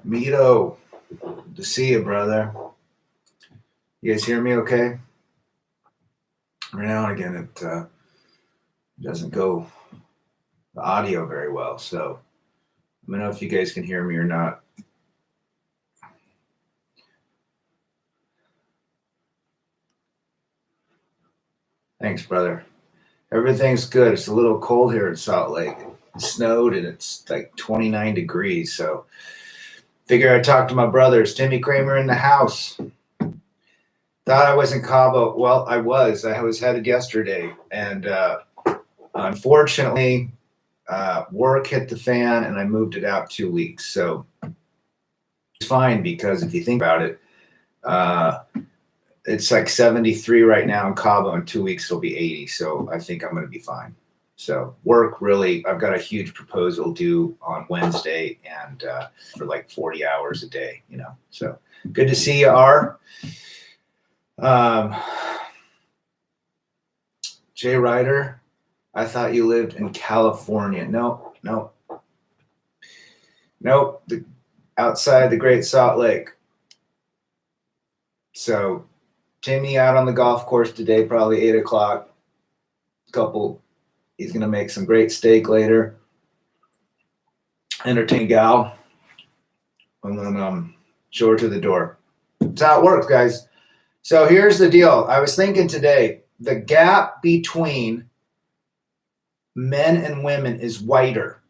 Mito, good to see you, brother. You guys hear me okay? Every now and again, it doesn't go the audio very well, so let me know if you guys can hear me or not. Thanks, brother. Everything's good. It's a little cold here in Salt Lake. It snowed and it's like 29 degrees, so figure I'd talk to my brothers. Timmy Kramer in the house. Thought I was in Cabo. Well, I was. I was headed yesterday, and unfortunately, work hit the fan, and I moved it out 2 weeks. So it's fine because if you think about it, it's like 73 right now in Cabo. In 2 weeks, it'll be 80. So I think I'm going to be fine. So work really, I've got a huge proposal due on Wednesday, and for like 40 hours a day, you know. So good to see you, R. Jay Ryder, I thought you lived in California. No. Outside the Great Salt Lake. So Timmy out on the golf course today, probably 8 o'clock. He's going to make some great steak later. Entertain gal. And then show her to the door. That's how it works, guys. So here's the deal. I was thinking today, the gap between men and women is wider.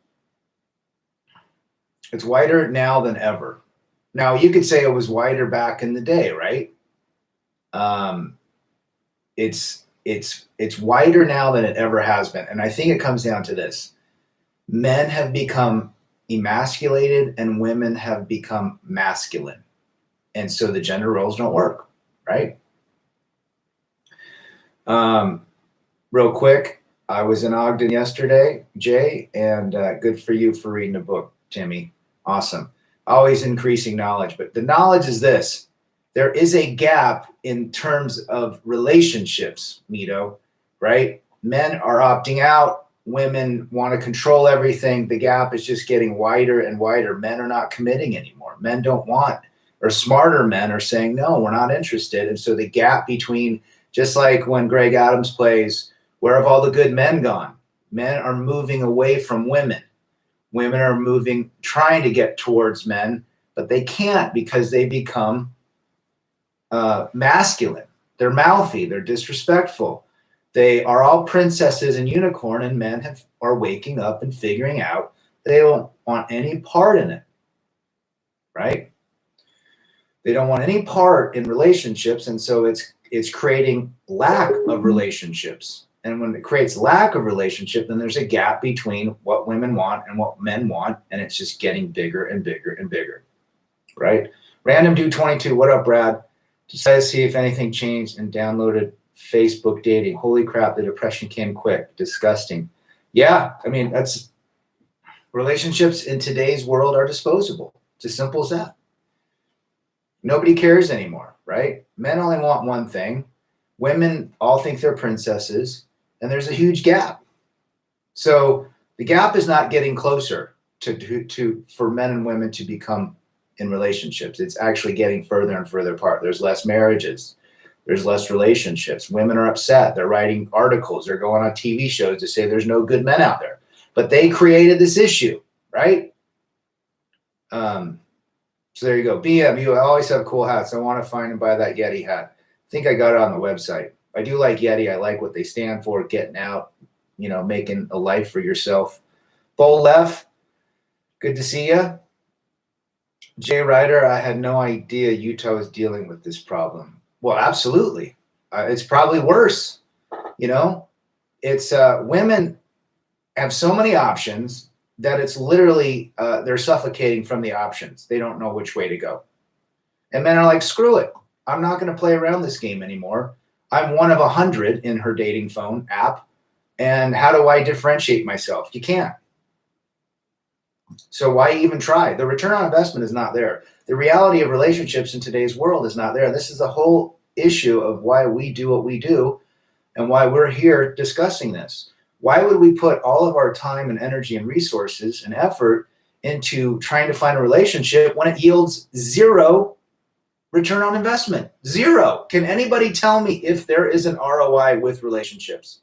It's wider now than ever. Now, you could say it was wider back in the day, right? It's wider now than it ever has been. And I think it comes down to this. Men have become emasculated and women have become masculine. And so the gender roles don't work. Right? Real quick, I was in Ogden yesterday, Jay, and good for you for reading a book, Timmy. Awesome. Always increasing knowledge. But the knowledge is this. There is a gap in terms of relationships, Mito, right? Men are opting out. Women want to control everything. The gap is just getting wider and wider. Men are not committing anymore. Men don't want, or smarter men are saying, no, we're not interested. And so the gap between, just like when Greg Adams plays, where have all the good men gone? Men are moving away from women. Women are moving, trying to get towards men, but they can't because they become masculine. They're mouthy. They're disrespectful. They are all princesses and unicorn, and men are waking up and figuring out they don't want any part in it, right? They don't want any part in relationships, and so it's creating lack of relationships. And when it creates lack of relationship, then there's a gap between what women want and what men want, and it's just getting bigger and bigger and bigger, right? Random Dude 22, what up, Brad? Decided to see if anything changed and downloaded Facebook dating. Holy crap, the depression came quick. Disgusting. Yeah, I mean, that's relationships in today's world are disposable. It's as simple as that. Nobody cares anymore, right? Men only want one thing. Women all think they're princesses, and there's a huge gap. So the gap is not getting closer for men and women to become in relationships. It's actually getting further and further apart. There's less marriages. There's less relationships. Women are upset. They're writing articles. They're going on TV shows to say there's no good men out there. But they created this issue, right? So there you go. BM, you always have cool hats. I want to find and buy that Yeti hat. I think I got it on the website. I do like Yeti. I like what they stand for, getting out, you know, making a life for yourself. Bull Left, good to see you. Jay Ryder, I had no idea Utah was dealing with this problem. Well, absolutely. It's probably worse. You know, it's women have so many options that it's literally, they're suffocating from the options. They don't know which way to go. And men are like, screw it. I'm not going to play around this game anymore. I'm one of 100 in her dating phone app. And how do I differentiate myself? You can't. So why even try? The return on investment is not there. The reality of relationships in today's world is not there. This is the whole issue of why we do what we do and why we're here discussing this. Why would we put all of our time and energy and resources and effort into trying to find a relationship when it yields zero return on investment. Zero. Can anybody tell me if there is an ROI with relationships?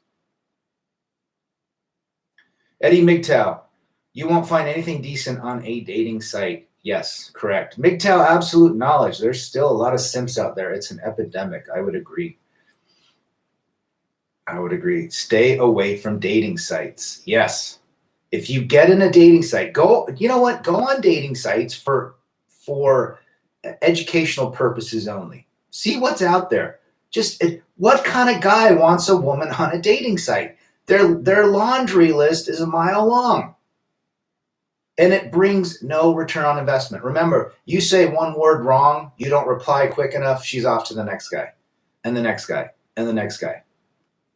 Eddie MGTOW, you won't find anything decent on a dating site. Yes, correct. MGTOW, absolute knowledge. There's still a lot of simps out there. It's an epidemic. I would agree. Stay away from dating sites. Yes. If you get in a dating site, go on dating sites for educational purposes only. See what's out there. Just what kind of guy wants a woman on a dating site? Their laundry list is a mile long. And it brings no return on investment. Remember, you say one word wrong, you don't reply quick enough, she's off to the next guy, and the next guy, and the next guy.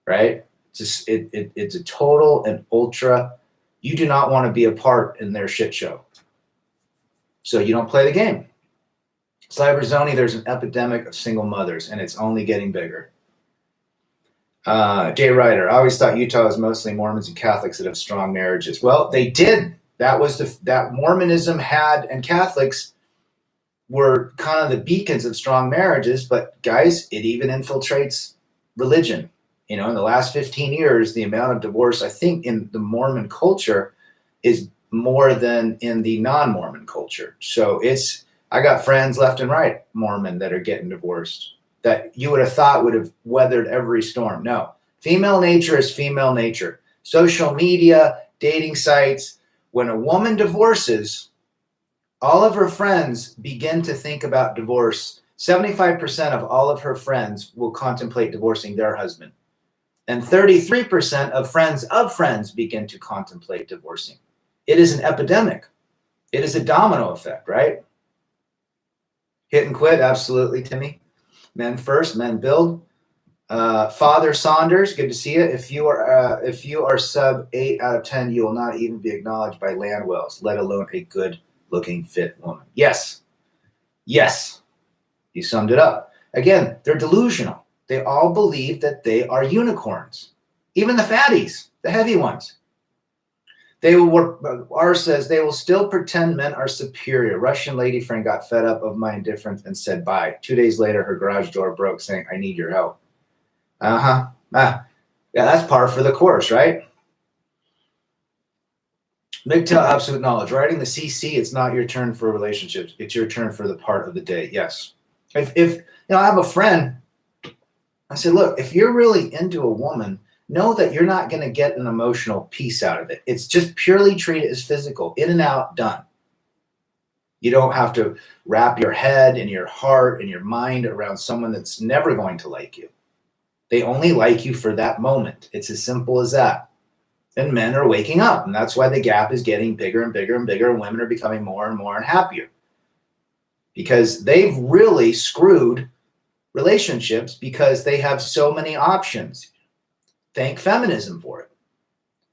Right? It's a total and ultra. You do not want to be a part in their shit show. So you don't play the game. Cyberzoni, there's an epidemic of single mothers, and it's only getting bigger. Jay Ryder, I always thought Utah was mostly Mormons and Catholics that have strong marriages. Well, they did. That Mormonism had, and Catholics were kind of the beacons of strong marriages. But guys, it even infiltrates religion. In the last 15 years, the amount of divorce, I think, in the Mormon culture is more than in the non-Mormon culture. So I got friends left and right, Mormon, that are getting divorced, that you would have thought would have weathered every storm. No, female nature is female nature. Social media, dating sites, when a woman divorces, all of her friends begin to think about divorce. 75% of all of her friends will contemplate divorcing their husband. And 33% of friends begin to contemplate divorcing. It is an epidemic. It is a domino effect, right? Hit and quit, absolutely, Timmy. Men first, men build. Father Saunders, good to see you. If you are sub 8 out of 10, you will not even be acknowledged by land whales, let alone a good-looking, fit woman. Yes. You summed it up. Again, they're delusional. They all believe that they are unicorns. Even the fatties, the heavy ones. R says they will still pretend men are superior. Russian lady friend got fed up of my indifference and said bye. 2 days later, her garage door broke saying, I need your help. Yeah, that's par for the course, right? MGTOW, absolute knowledge. Writing the CC, it's not your turn for relationships. It's your turn for the part of the day. Yes. If I have a friend, I said, look, if you're really into a woman, know that you're not going to get an emotional piece out of it. It's just purely treat it as physical, in and out, done. You don't have to wrap your head and your heart and your mind around someone that's never going to like you. They only like you for that moment. It's as simple as that. And men are waking up, and that's why the gap is getting bigger and bigger and bigger, and women are becoming more and more unhappier. Because they've really screwed relationships because they have so many options. Thank feminism for it.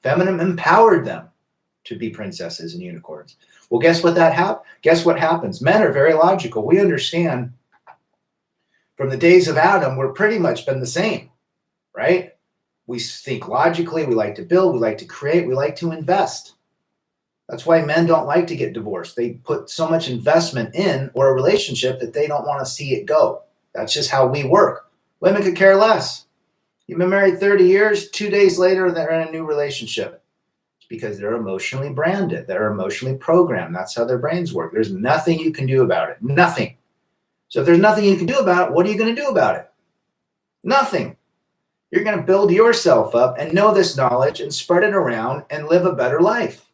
Feminism empowered them to be princesses and unicorns. Well, guess what happens? Men are very logical. We understand from the days of Adam, we're pretty much been the same, right? We think logically, we like to build, we like to create, we like to invest. That's why men don't like to get divorced. They put so much investment in or a relationship that they don't want to see it go. That's just how we work. Women could care less. You've been married 30 years, 2 days later, they're in a new relationship. It's because they're emotionally branded. They're emotionally programmed. That's how their brains work. There's nothing you can do about it. Nothing. So if there's nothing you can do about it, what are you going to do about it? Nothing. You're going to build yourself up and know this knowledge and spread it around and live a better life.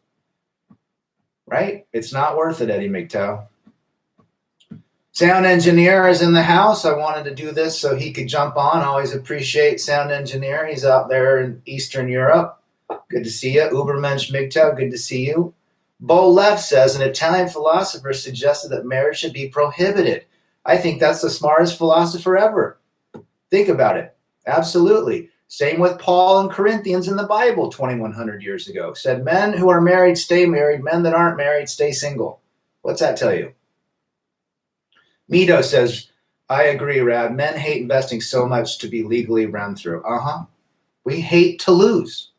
Right? It's not worth it, Eddie MGTOW. Sound engineer is in the house. I wanted to do this so he could jump on. Always appreciate sound engineer. He's out there in Eastern Europe. Good to see you. Ubermensch MGTOW, good to see you. Bo Left says, an Italian philosopher suggested that marriage should be prohibited. I think that's the smartest philosopher ever. Think about it. Absolutely. Same with Paul and Corinthians in the Bible 2,100 years ago. Said men who are married, stay married. Men that aren't married, stay single. What's that tell you? Mito says, I agree, Rad. Men hate investing so much to be legally run through. We hate to lose.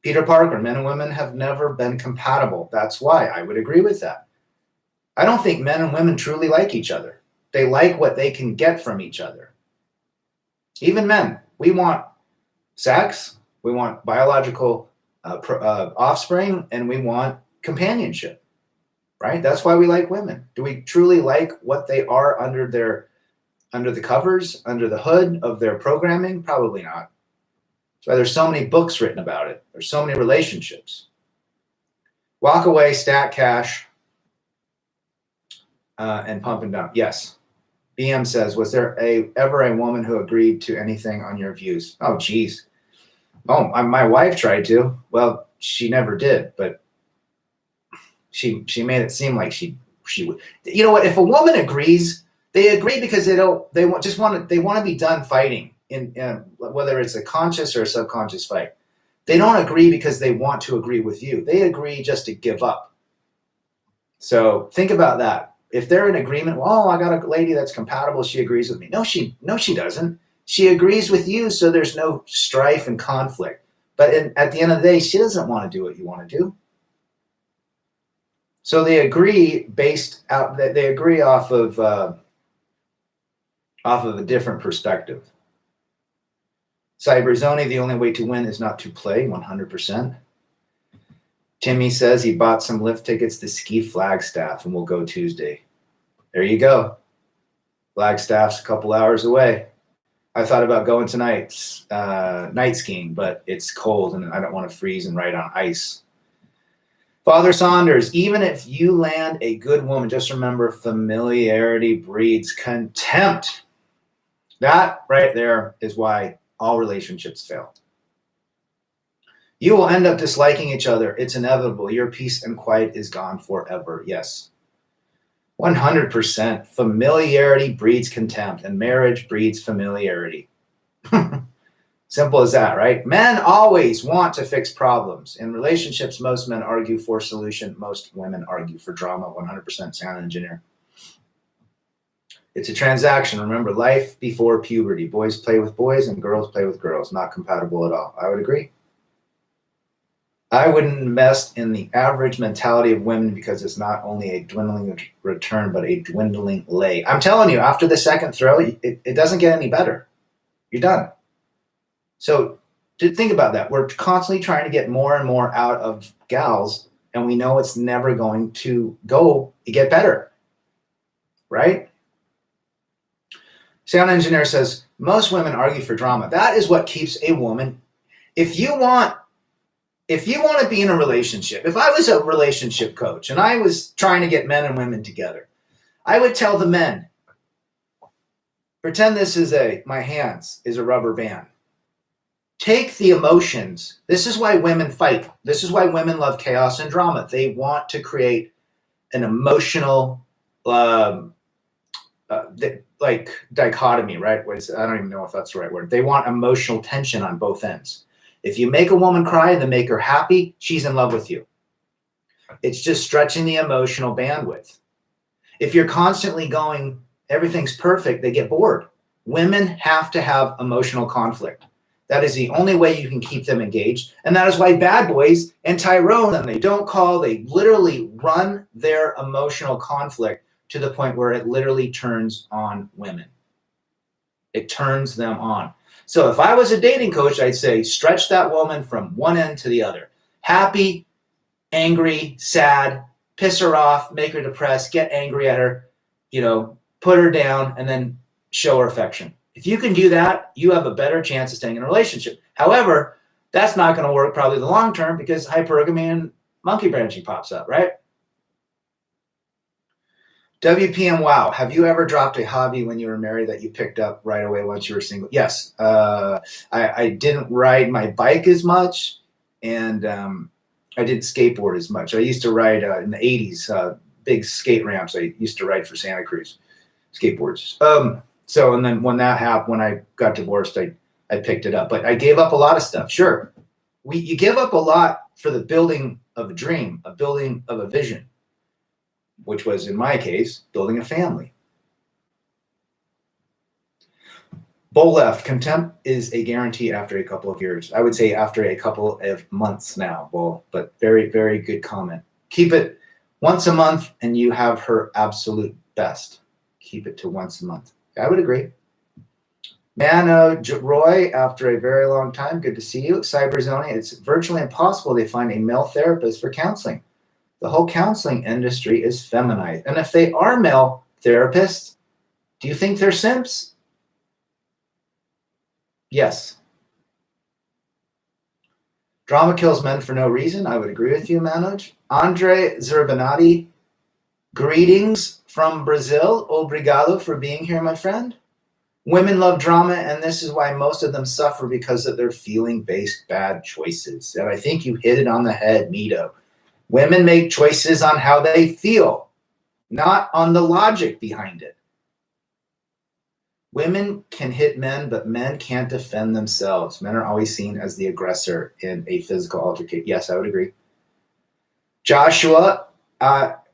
Peter Parker, men and women have never been compatible. That's why. I would agree with that. I don't think men and women truly like each other. They like what they can get from each other. Even men, we want sex, we want biological offspring, and we want companionship, right? That's why we like women. Do we truly like what they are under the covers, under the hood of their programming? Probably not. That's why there's so many books written about it. There's so many relationships. Walk away, stack cash, and pump and dump. Yes. BM says, was there ever a woman who agreed to anything on your views? Oh, geez. Oh, my wife tried to. Well, she never did, but she made it seem like she would. You know what? If a woman agrees, they agree because they want to be done fighting in whether it's a conscious or a subconscious fight. They don't agree because they want to agree with you. They agree just to give up. So think about that. If they're in agreement, well, I got a lady that's compatible. She agrees with me. No, she doesn't. She agrees with you, so there's no strife and conflict. But at the end of the day, she doesn't want to do what you want to do. So they agree They agree off of a different perspective. Cyberzoni, the only way to win is not to play. 100%. Timmy says he bought some lift tickets to ski Flagstaff and we'll go Tuesday. There you go. Flagstaff's a couple hours away. I thought about going tonight, night skiing, but it's cold and I don't want to freeze and ride on ice. Father Saunders, even if you land a good woman, just remember familiarity breeds contempt. That right there is why all relationships fail. You will end up disliking each other. It's inevitable. Your peace and quiet is gone forever. Yes. 100%. Familiarity breeds contempt, and marriage breeds familiarity. Simple as that, right? Men always want to fix problems. In relationships, most men argue for solution. Most women argue for drama. 100% sound engineer. It's a transaction. Remember, life before puberty. Boys play with boys and girls play with girls. Not compatible at all. I would agree. I wouldn't invest in the average mentality of women because it's not only a dwindling return, but a dwindling lay. I'm telling you, after the second throw, it doesn't get any better. You're done. So think about that. We're constantly trying to get more and more out of gals, and we know it's never going to get better, right? Sound engineer says, most women argue for drama. That is what keeps a woman. If you want to be in a relationship, if I was a relationship coach and I was trying to get men and women together, I would tell the men, pretend this is my hands is a rubber band. Take the emotions. This is why women fight. This is why women love chaos and drama. They want to create an emotional dichotomy, right? I don't even know if that's the right word. They want emotional tension on both ends. If you make a woman cry and then make her happy, she's in love with you. It's just stretching the emotional bandwidth. If you're constantly going, everything's perfect, they get bored. Women have to have emotional conflict. That is the only way you can keep them engaged. And that is why bad boys and Tyrone, and they don't call, they literally run their emotional conflict to the point where it literally turns on women. It turns them on. So if I was a dating coach, I'd say stretch that woman from one end to the other. Happy, angry, sad, piss her off, make her depressed, get angry at her, put her down, and then show her affection. If you can do that, you have a better chance of staying in a relationship. However, that's not going to work probably the long term because hypergamy and monkey branching pops up, right? WPM, wow. Have you ever dropped a hobby when you were married that you picked up right away once you were single? Yes. I didn't ride my bike as much, and I didn't skateboard as much. I used to ride in the 80s, big skate ramps. I used to ride for Santa Cruz skateboards. And then when that happened, when I got divorced, I picked it up. But I gave up a lot of stuff. Sure. You give up a lot for the building of a dream, a building of a vision, which was, in my case, building a family. Bull left. Contempt is a guarantee after a couple of years. I would say after a couple of months now, Bull, but very, very good comment. Keep it once a month and you have her absolute best. Keep it to once a month. I would agree. Roy, after a very long time, good to see you. Cyberzonia, it's virtually impossible they find a male therapist for counseling. The whole counseling industry is feminized. And if they are male therapists, do you think they're simps? Yes. Drama kills men for no reason. I would agree with you, Manoj. Andre Zerbanati, greetings from Brazil. Obrigado for being here, my friend. Women love drama, and this is why most of them suffer because of their feeling-based bad choices. And I think you hit it on the head, Mito. Women make choices on how they feel, not on the logic behind it. Women can hit men, but men can't defend themselves. Men are always seen as the aggressor in a physical altercation. Yes, I would agree. Joshua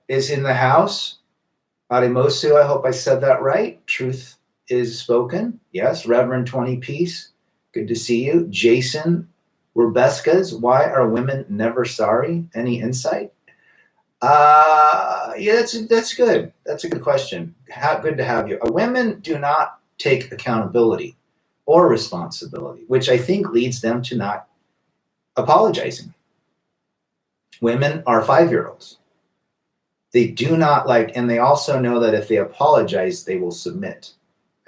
is in the house. Arimosu, I hope I said that right. Truth is spoken. Yes, Reverend 20 Peace. Good to see you. Jason Werbescas, why are women never sorry? Any insight? Yeah, that's good. That's a good question. Good to have you. Women do not take accountability or responsibility, which I think leads them to not apologizing. Women are 5-year-olds. They do not like, and they also know that if they apologize, they will submit.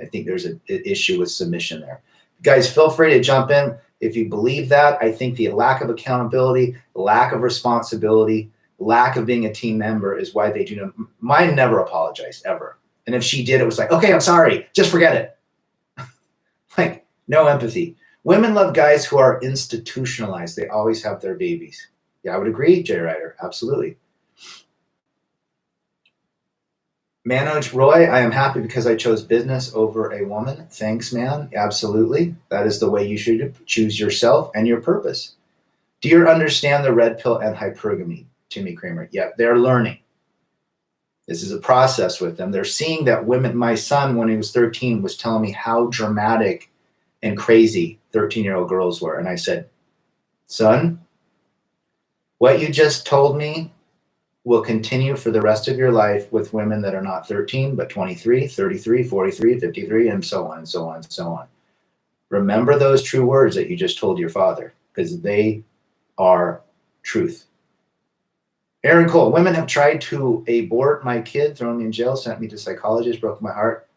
I think there's an issue with submission there. Guys, feel free to jump in if you believe that. I think the lack of accountability, lack of responsibility, lack of being a team member is why they do not. Mine never apologized, ever. And if she did, it was like, okay, I'm sorry, just forget it. Like, no empathy. Women love guys who are institutionalized. They always have their babies. Yeah, I would agree, Jay Ryder, absolutely. Manoj Roy, I am happy because I chose business over a woman. Thanks, man. Absolutely. That is the way you should choose yourself and your purpose. Do you understand the red pill and hypergamy, Timmy Kramer? Yeah, they're learning. This is a process with them. They're seeing that women, my son, when he was 13, was telling me how dramatic and crazy 13-year-old girls were. And I said, son, what you just told me will continue for the rest of your life with women that are not 13, but 23, 33, 43, 53, and so on and so on and so on. Remember those true words that you just told your father, because they are truth. Aaron Cole, women have tried to abort my kid, thrown me in jail, sent me to psychologist, broke my heart.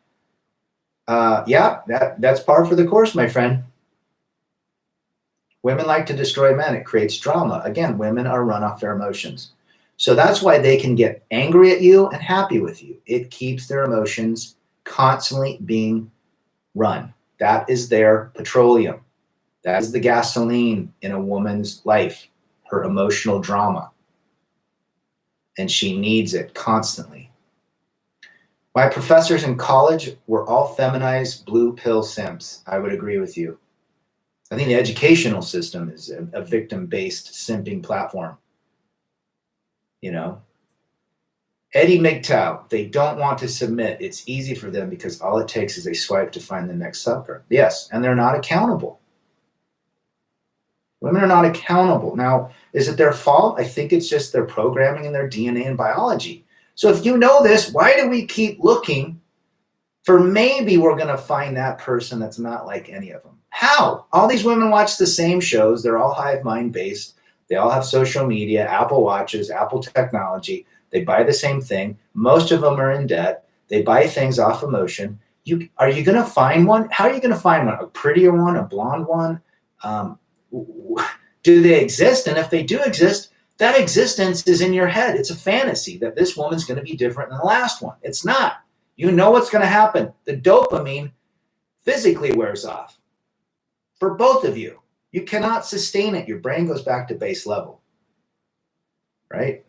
Yeah, that's par for the course, my friend. Women like to destroy men. It creates drama. Again, women are run off their emotions. So that's why they can get angry at you and happy with you. It keeps their emotions constantly being run. That is their petroleum. That is the gasoline in a woman's life, her emotional drama. And she needs it constantly. My professors in college were all feminized blue pill simps. I would agree with you. I think the educational system is a victim-based simping platform. You know, Eddie MGTOW, they don't want to submit. It's easy for them because all it takes is a swipe to find the next sucker. Yes, and they're not accountable. Women are not accountable. Now, is it their fault? I think it's just their programming and their DNA and biology. So if you know this, why do we keep looking for maybe we're going to find that person that's not like any of them? How? All these women watch the same shows. They're all hive mind based. They all have social media, Apple Watches, Apple technology. They buy the same thing. Most of them are in debt. They buy things off emotion. Are you going to find one? How are you going to find one? A prettier one, a blonde one? Do they exist? And if they do exist, that existence is in your head. It's a fantasy that this woman's going to be different than the last one. It's not. You know what's going to happen. The dopamine physically wears off for both of you. You cannot sustain it. Your brain goes back to base level, right?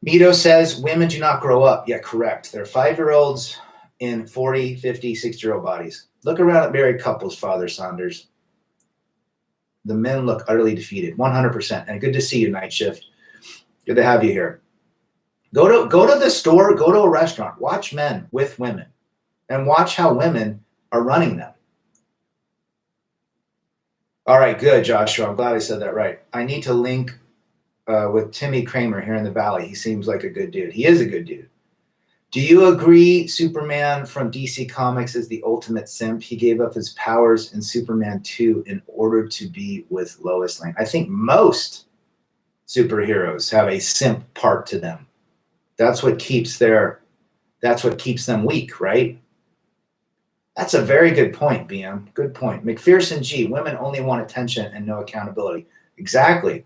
Mito says women do not grow up. Yeah, correct. They're 5-year-olds in 40, 50, 60-year-old bodies. Look around at married couples, Father Saunders. The men look utterly defeated, 100%. And good to see you, Night Shift. Good to have you here. Go to the store, go to a restaurant, watch men with women. and watch how women are running them. All right, good, Joshua. I'm glad I said that right. I need to link with Timmy Kramer here in the Valley. He seems like a good dude. He is a good dude. Do you agree Superman from DC Comics is the ultimate simp? He gave up his powers in Superman 2 in order to be with Lois Lane. I think most superheroes have a simp part to them. That's what keeps them weak, right? That's a very good point, BM. Good point. McPherson G, women only want attention and no accountability. Exactly.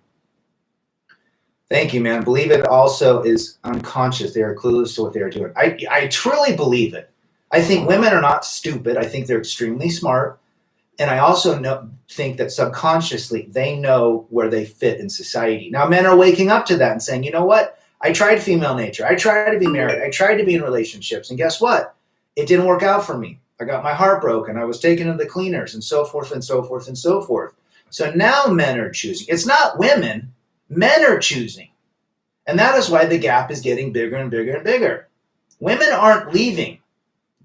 Thank you, man. Believe it also is unconscious. They are clueless to what they are doing. I truly believe it. I think women are not stupid. I think they're extremely smart. And I also think that subconsciously they know where they fit in society. Now, men are waking up to that and saying, you know what? I tried female nature. I tried to be married. I tried to be in relationships. And guess what? It didn't work out for me. I got my heart broken. I was taken to the cleaners and so forth and so forth and so forth. So now men are choosing. It's not women. Men are choosing. And that is why the gap is getting bigger and bigger and bigger. Women aren't leaving.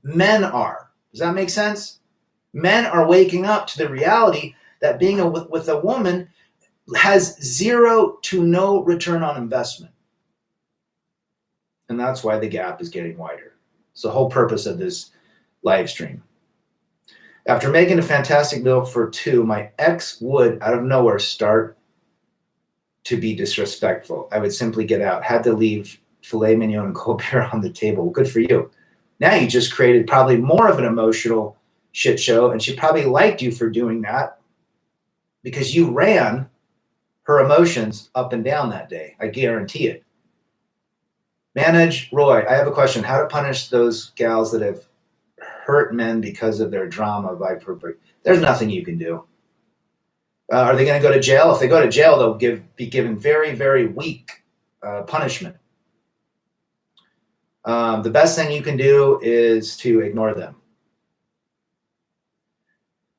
Men are. Does that make sense? Men are waking up to the reality that being with a woman has zero to no return on investment. And that's why the gap is getting wider. It's the whole purpose of this live stream. After making a fantastic meal for two, my ex would, out of nowhere, start to be disrespectful. I would simply get out. Had to leave filet mignon and cold beer on the table. Good for you. Now you just created probably more of an emotional shit show, and she probably liked you for doing that because you ran her emotions up and down that day. I guarantee it. Manage Roy, I have a question. How to punish those gals that have hurt men because of their drama by heartbreak? There's nothing you can do. Are they going to go to jail? If they go to jail, they'll be given very, very weak punishment. The best thing you can do is to ignore them.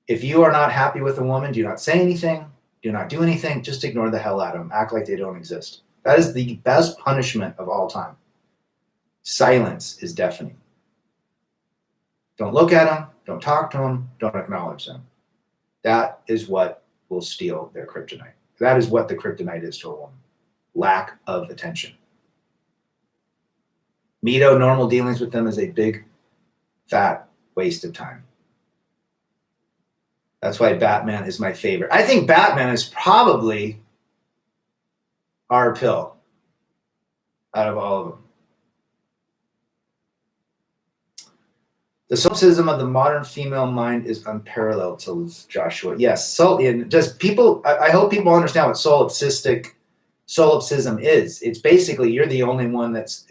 If you are not happy with a woman, do not say anything. Do not do anything. Just ignore the hell out of them. Act like they don't exist. That is the best punishment of all time. Silence is deafening. Don't look at them. Don't talk to them. Don't acknowledge them. That is what will steal their kryptonite. That is what the kryptonite is to a woman. Lack of attention. Mito, normal dealings with them is a big, fat waste of time. That's why Batman is my favorite. I think Batman is probably our pill out of all of them. The solipsism of the modern female mind is unparalleled, tells Joshua. Yes, I hope people understand what solipsism is. It's basically you're the only one that's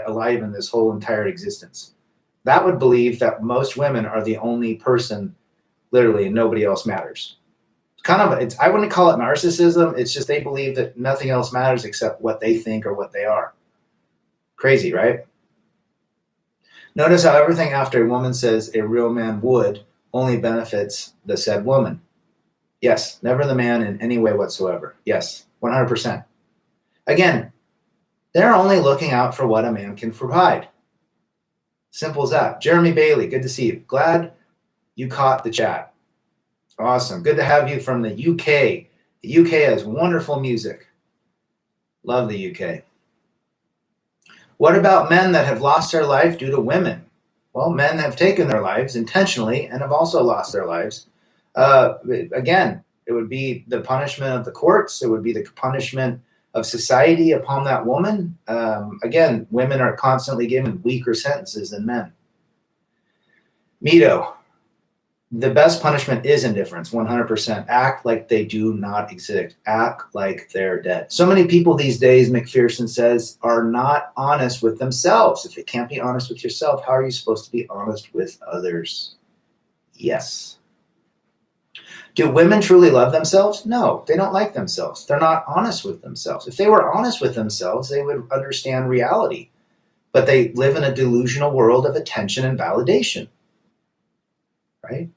alive in this whole entire existence. That would believe that most women are the only person, literally, and nobody else matters. I wouldn't call it narcissism. It's just they believe that nothing else matters except what they think or what they are. Crazy, right? Notice how everything after a woman says a real man would only benefits the said woman. Yes, never the man in any way whatsoever. Yes, 100%. Again, they're only looking out for what a man can provide. Simple as that. Jeremy Bailey, good to see you. Glad you caught the chat. Awesome. Good to have you from the UK. The UK has wonderful music. Love the UK. What about men that have lost their life due to women? Well, men have taken their lives intentionally and have also lost their lives. Again, it would be the punishment of the courts. It would be the punishment of society upon that woman. Again, women are constantly given weaker sentences than men. Mito, the best punishment is indifference, 100%. Act like they do not exist. Act like they're dead. So many people these days, McPherson says, are not honest with themselves. If you can't be honest with yourself, how are you supposed to be honest with others? Yes. Do women truly love themselves? No, they don't like themselves. They're not honest with themselves. If they were honest with themselves, they would understand reality. But they live in a delusional world of attention and validation. Right?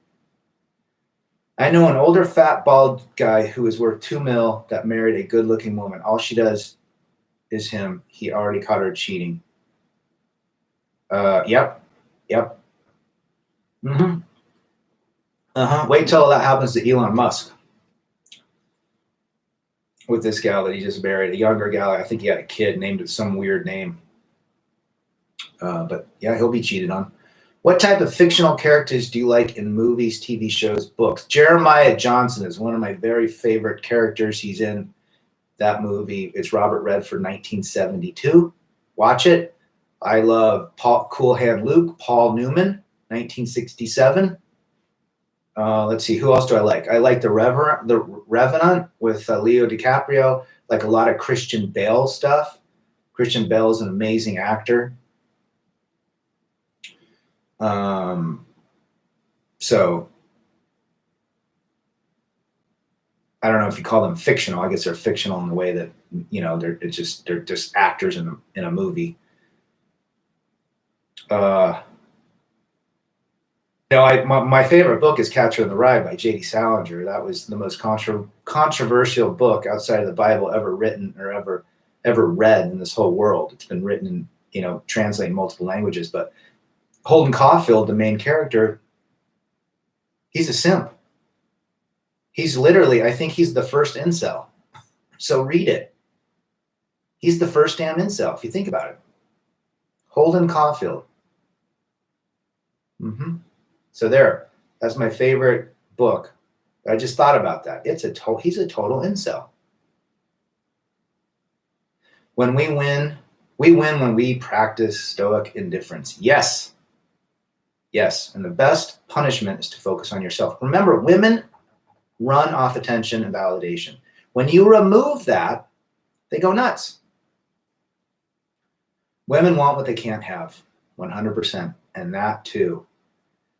I know an older, fat, bald guy who is worth $2 million that married a good-looking woman. All she does is him. He already caught her cheating. Yep. Mm-hmm. Wait till that happens to Elon Musk with this gal that he just married, a younger gal. I think he had a kid named it some weird name. But yeah, he'll be cheated on. What type of fictional characters do you like in movies, TV shows, books? Jeremiah Johnson is one of my very favorite characters. He's in that movie. It's Robert Redford, 1972. Watch it. I love Cool Hand Luke, Paul Newman, 1967. Let's see, who else do I like? I like the Revenant with Leo DiCaprio, like a lot of Christian Bale stuff. Christian Bale is an amazing actor. So I don't know if you call them fictional. I guess they're fictional in the way that, you know, they're just actors in a movie. My favorite book is Catcher in the Rye by J.D. Salinger. That was the most controversial book outside of the Bible ever written or ever read in this whole world. It's been written in, translated in multiple languages. But Holden Caulfield, the main character, he's a simp. He's literally, I think he's the first incel. So read it. He's the first damn incel, if you think about it. Holden Caulfield. So that's my favorite book. I just thought about that. He's a total incel. When we win when we practice stoic indifference. Yes. And the best punishment is to focus on yourself. Remember, women run off attention and validation. When you remove that, they go nuts. Women want what they can't have, 100%. And that too.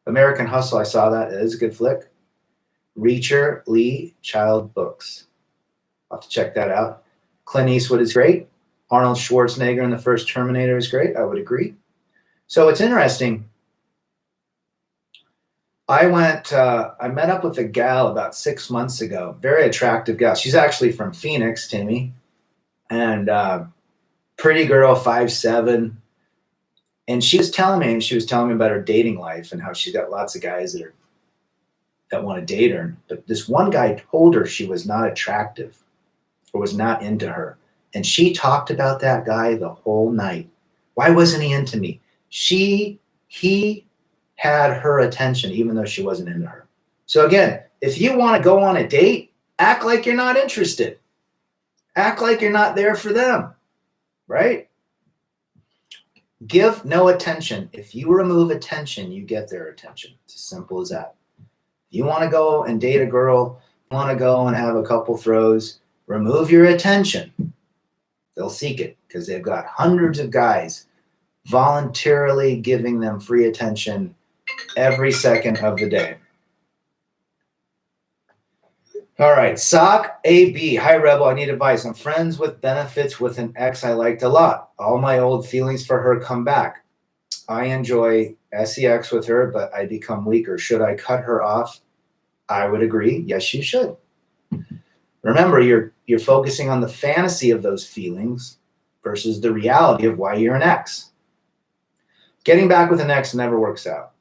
American Hustle, I saw that. It is a good flick. Reacher, Lee, Child Books. I'll have to check that out. Clint Eastwood is great. Arnold Schwarzenegger in the first Terminator is great. I would agree. So it's interesting. I met up with a gal about 6 months ago. Very attractive gal. She's actually from Phoenix, Timmy. And pretty girl, 5'7". And she was telling me about her dating life and how she's got lots of guys that want to date her. But this one guy told her she was not attractive or was not into her. And she talked about that guy the whole night. Why wasn't he into me? He had her attention even though she wasn't into her. So again, if you want to go on a date, act like you're not interested. Act like you're not there for them, right? Give no attention. If you remove attention, you get their attention. It's as simple as that. If you want to go and date a girl, want to go and have a couple throws, remove your attention. They'll seek it because they've got hundreds of guys voluntarily giving them free attention every second of the day. All right, Sock AB. Hi, Rebel. I need advice. I'm friends with benefits with an ex I liked a lot. All my old feelings for her come back. I enjoy sex with her, but I become weaker. Should I cut her off? I would agree. Yes, you should. Remember, you're focusing on the fantasy of those feelings versus the reality of why you're an ex. Getting back with an ex never works out.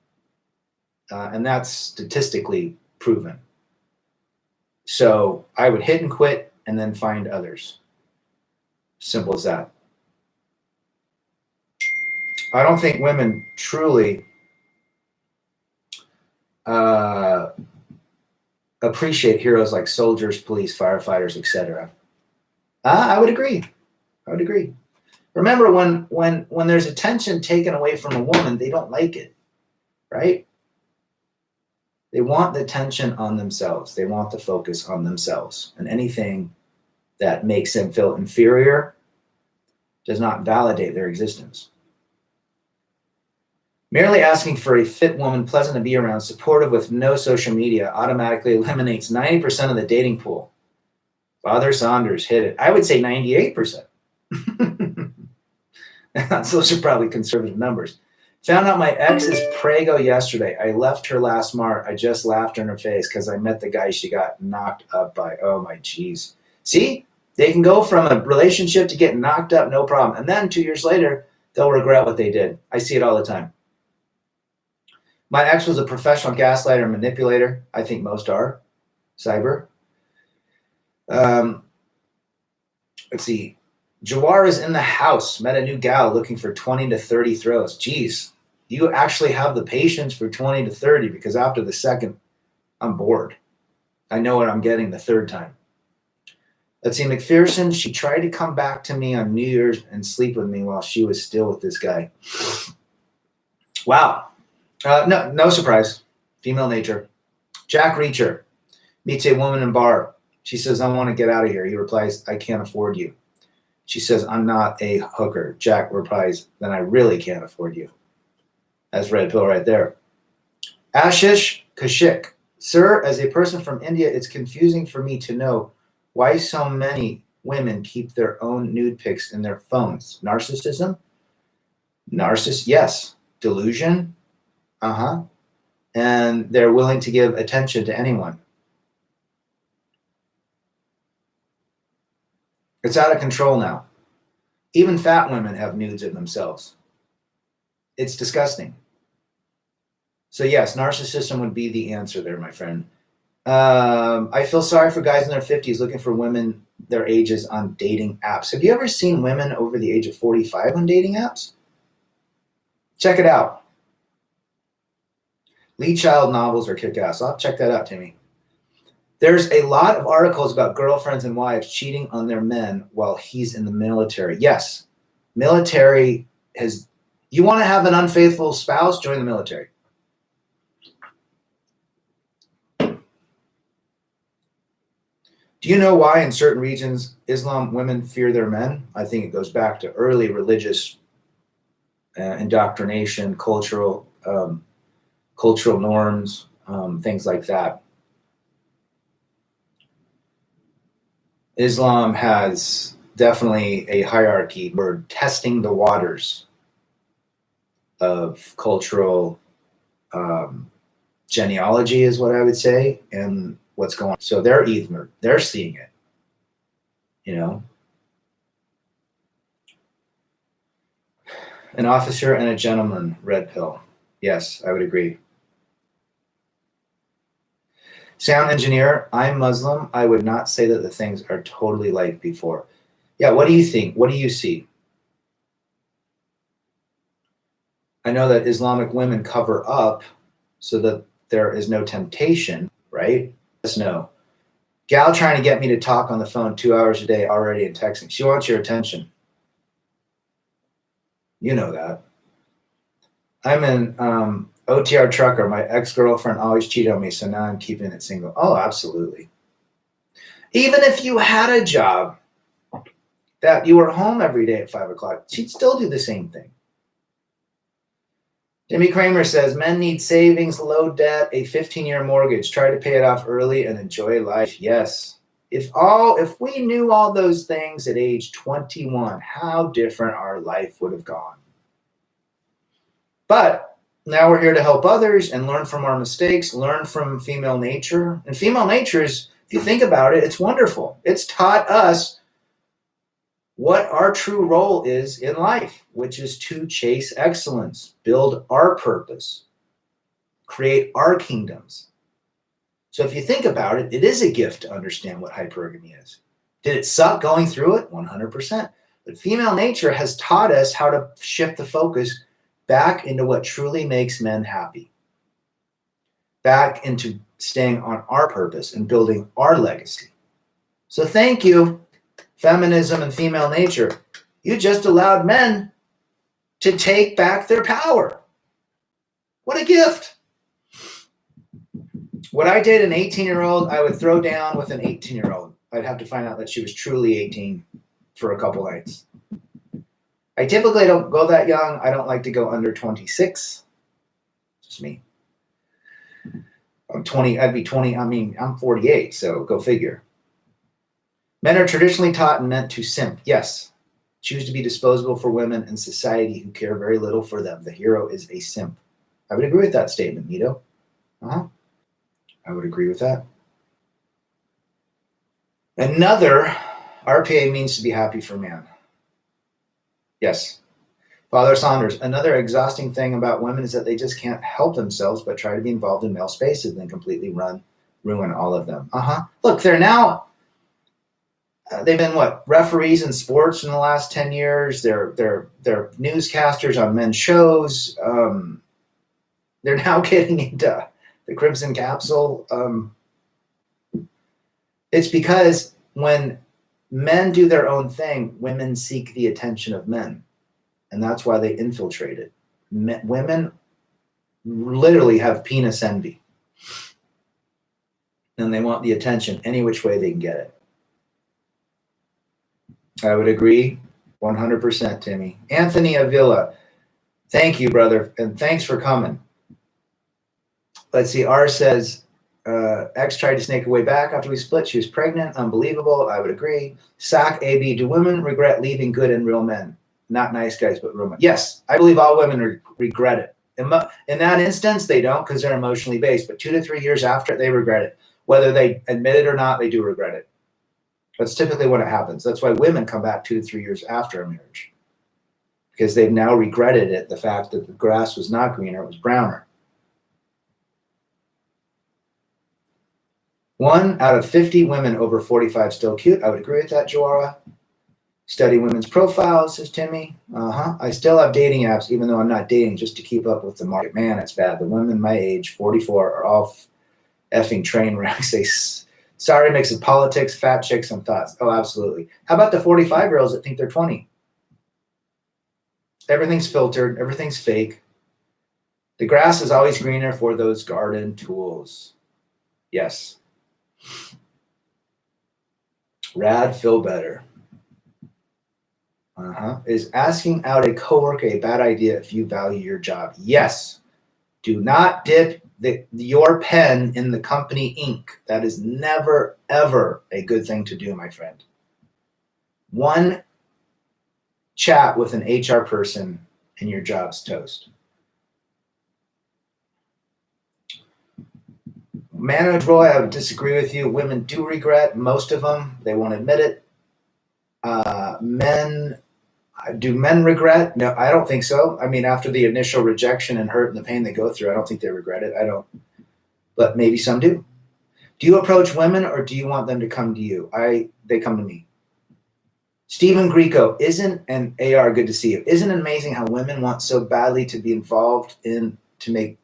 And that's statistically proven. So I would hit and quit and then find others. Simple as that. I don't think women truly appreciate heroes like soldiers, police, firefighters, etc. I would agree. Remember, when there's attention taken away from a woman, they don't like it, right? They want the attention on themselves. They want the focus on themselves. And anything that makes them feel inferior does not validate their existence. Merely asking for a fit woman, pleasant to be around, supportive with no social media, automatically eliminates 90% of the dating pool. Father Saunders hit it. I would say 98%. Those are probably conservative numbers. Found out my ex is prego yesterday. I left her last March. I just laughed in her face because I met the guy she got knocked up by. Oh, my geez. See? They can go from a relationship to getting knocked up, no problem. And then 2 years later, they'll regret what they did. I see it all the time. My ex was a professional gaslighter and manipulator. I think most are. Cyber. Let's see. Jawar is in the house. Met a new gal looking for 20 to 30 throws. Geez, you actually have the patience for 20 to 30 because after the second, I'm bored. I know what I'm getting the third time. Let's see. McPherson, she tried to come back to me on New Year's and sleep with me while she was still with this guy. Wow. No surprise. Female nature. Jack Reacher meets a woman in bar. She says, I want to get out of here. He replies, I can't afford you. She says, I'm not a hooker. Jack replies, then I really can't afford you. That's red pill right there. Ashish Kashik. Sir, as a person from India, it's confusing for me to know why so many women keep their own nude pics in their phones. Narcissism? Yes. Delusion? Uh-huh. And they're willing to give attention to anyone. It's out of control now. Even fat women have nudes of themselves. It's disgusting. So yes, narcissism would be the answer there, my friend. I feel sorry for guys in their 50s looking for women their ages on dating apps. Have you ever seen women over the age of 45 on dating apps? Check it out. Lee Child novels are kick-ass. I'll check that out, Timmy. There's a lot of articles about girlfriends and wives cheating on their men while he's in the military. Yes, military has... You want to have an unfaithful spouse? Join the military. Do you know why in certain regions Islam women fear their men? I think it goes back to early religious indoctrination, cultural norms, things like that. Islam has definitely a hierarchy. We're testing the waters of cultural genealogy is what I would say, and what's going on. So they're seeing it, you know. An officer and a gentleman, red pill. Yes, I would agree. Sound engineer, I'm Muslim. I would not say that the things are totally like before. Yeah, what do you think? What do you see? I know that Islamic women cover up so that there is no temptation, right? Yes, no. Gal trying to get me to talk on the phone 2 hours a day already and texting. She wants your attention. You know that. I'm an OTR trucker. My ex-girlfriend always cheated on me, so now I'm keeping it single. Oh, absolutely. Even if you had a job that you were home every day at 5 o'clock, she'd still do the same thing. Jimmy Kramer says, men need savings, low debt, a 15-year mortgage. Try to pay it off early and enjoy life. Yes. If we knew all those things at age 21, how different our life would have gone. But now we're here to help others and learn from our mistakes, learn from female nature. And female nature is, if you think about it, it's wonderful. It's taught us what our true role is in life, which is to chase excellence, build our purpose, create our kingdoms. So if you think about it, it is a gift to understand what hypergamy is. Did it suck going through it? 100%. But female nature has taught us how to shift the focus back into what truly makes men happy, back into staying on our purpose and building our legacy. So thank you, feminism and female nature. You just allowed men to take back their power. What a gift. Would I date an 18-year-old? I would throw down with an 18-year-old. I'd have to find out that she was truly 18 for a couple nights. I typically don't go that young. I don't like to go under 26. Just me. I'm 20. I'd be 20. I mean, I'm 48, so go figure. Men are traditionally taught and meant to simp. Yes. Choose to be disposable for women in society who care very little for them. The hero is a simp. I would agree with that statement, Nito. I would agree with that. Another RPA means to be happy for man. Yes. Father Saunders, another exhausting thing about women is that they just can't help themselves but try to be involved in male spaces and completely ruin all of them. Look, they're now, they've been referees in sports in the last 10 years. They're newscasters on men's shows. They're now getting into the Crimson Capsule. It's because when men do their own thing, women seek the attention of men. And that's why they infiltrate it. Women literally have penis envy. And they want the attention any which way they can get it. I would agree 100%, Timmy. Anthony Avila, thank you, brother. And thanks for coming. Let's see. R says, X tried to snake her way back after we split. She was pregnant. Unbelievable. I would agree. Sack AB, do women regret leaving good and real men? Not nice guys, but real men. Yes, I believe all women regret it. In that instance, they don't because they're emotionally based. But 2 to 3 years after, they regret it. Whether they admit it or not, they do regret it. That's typically when it happens. That's why women come back 2 to 3 years after a marriage. Because they've now regretted it, the fact that the grass was not greener, it was browner. 1 out of 50 women over 45 still cute. I would agree with that, Joara. Study women's profiles, says Timmy. I still have dating apps, even though I'm not dating, just to keep up with the market. Man, it's bad. The women my age, 44, are all effing train wrecks. They sorry mix of politics, fat chicks, and thoughts. Oh, absolutely. How about the 45-year-olds that think they're 20? Everything's filtered. Everything's fake. The grass is always greener for those garden tools. Yes. Rad, feel better. Is asking out a coworker a bad idea if you value your job? Yes. Do not dip your pen in the company ink. That is never, ever a good thing to do, my friend. One chat with an HR person and your job's toast. Manage Roy, I would disagree with you. Women do regret, most of them. They won't admit it. Do men regret? No, I don't think so. I mean, after the initial rejection and hurt and the pain they go through, I don't think they regret it. I don't. But maybe some do. Do you approach women or do you want them to come to you? They come to me. Stephen Greco, and AR, good to see you. Isn't it amazing how women want so badly to be involved to make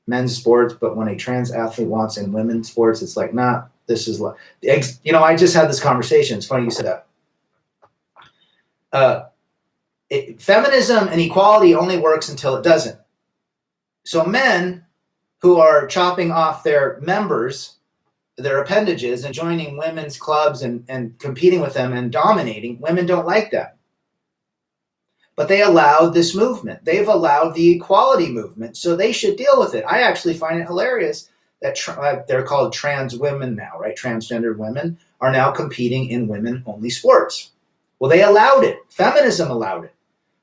men's sports, but when a trans athlete wants in women's sports, it's like, nah, this is like, I just had this conversation. It's funny you said that. Feminism and equality only works until it doesn't. So men who are chopping off their members, their appendages, and joining women's clubs and competing with them and dominating, women don't like that. But they allowed this movement. They've allowed the equality movement, so they should deal with it. I actually find it hilarious that they're called trans women now, right? Transgender women are now competing in women-only sports. Well, they allowed it. Feminism allowed it.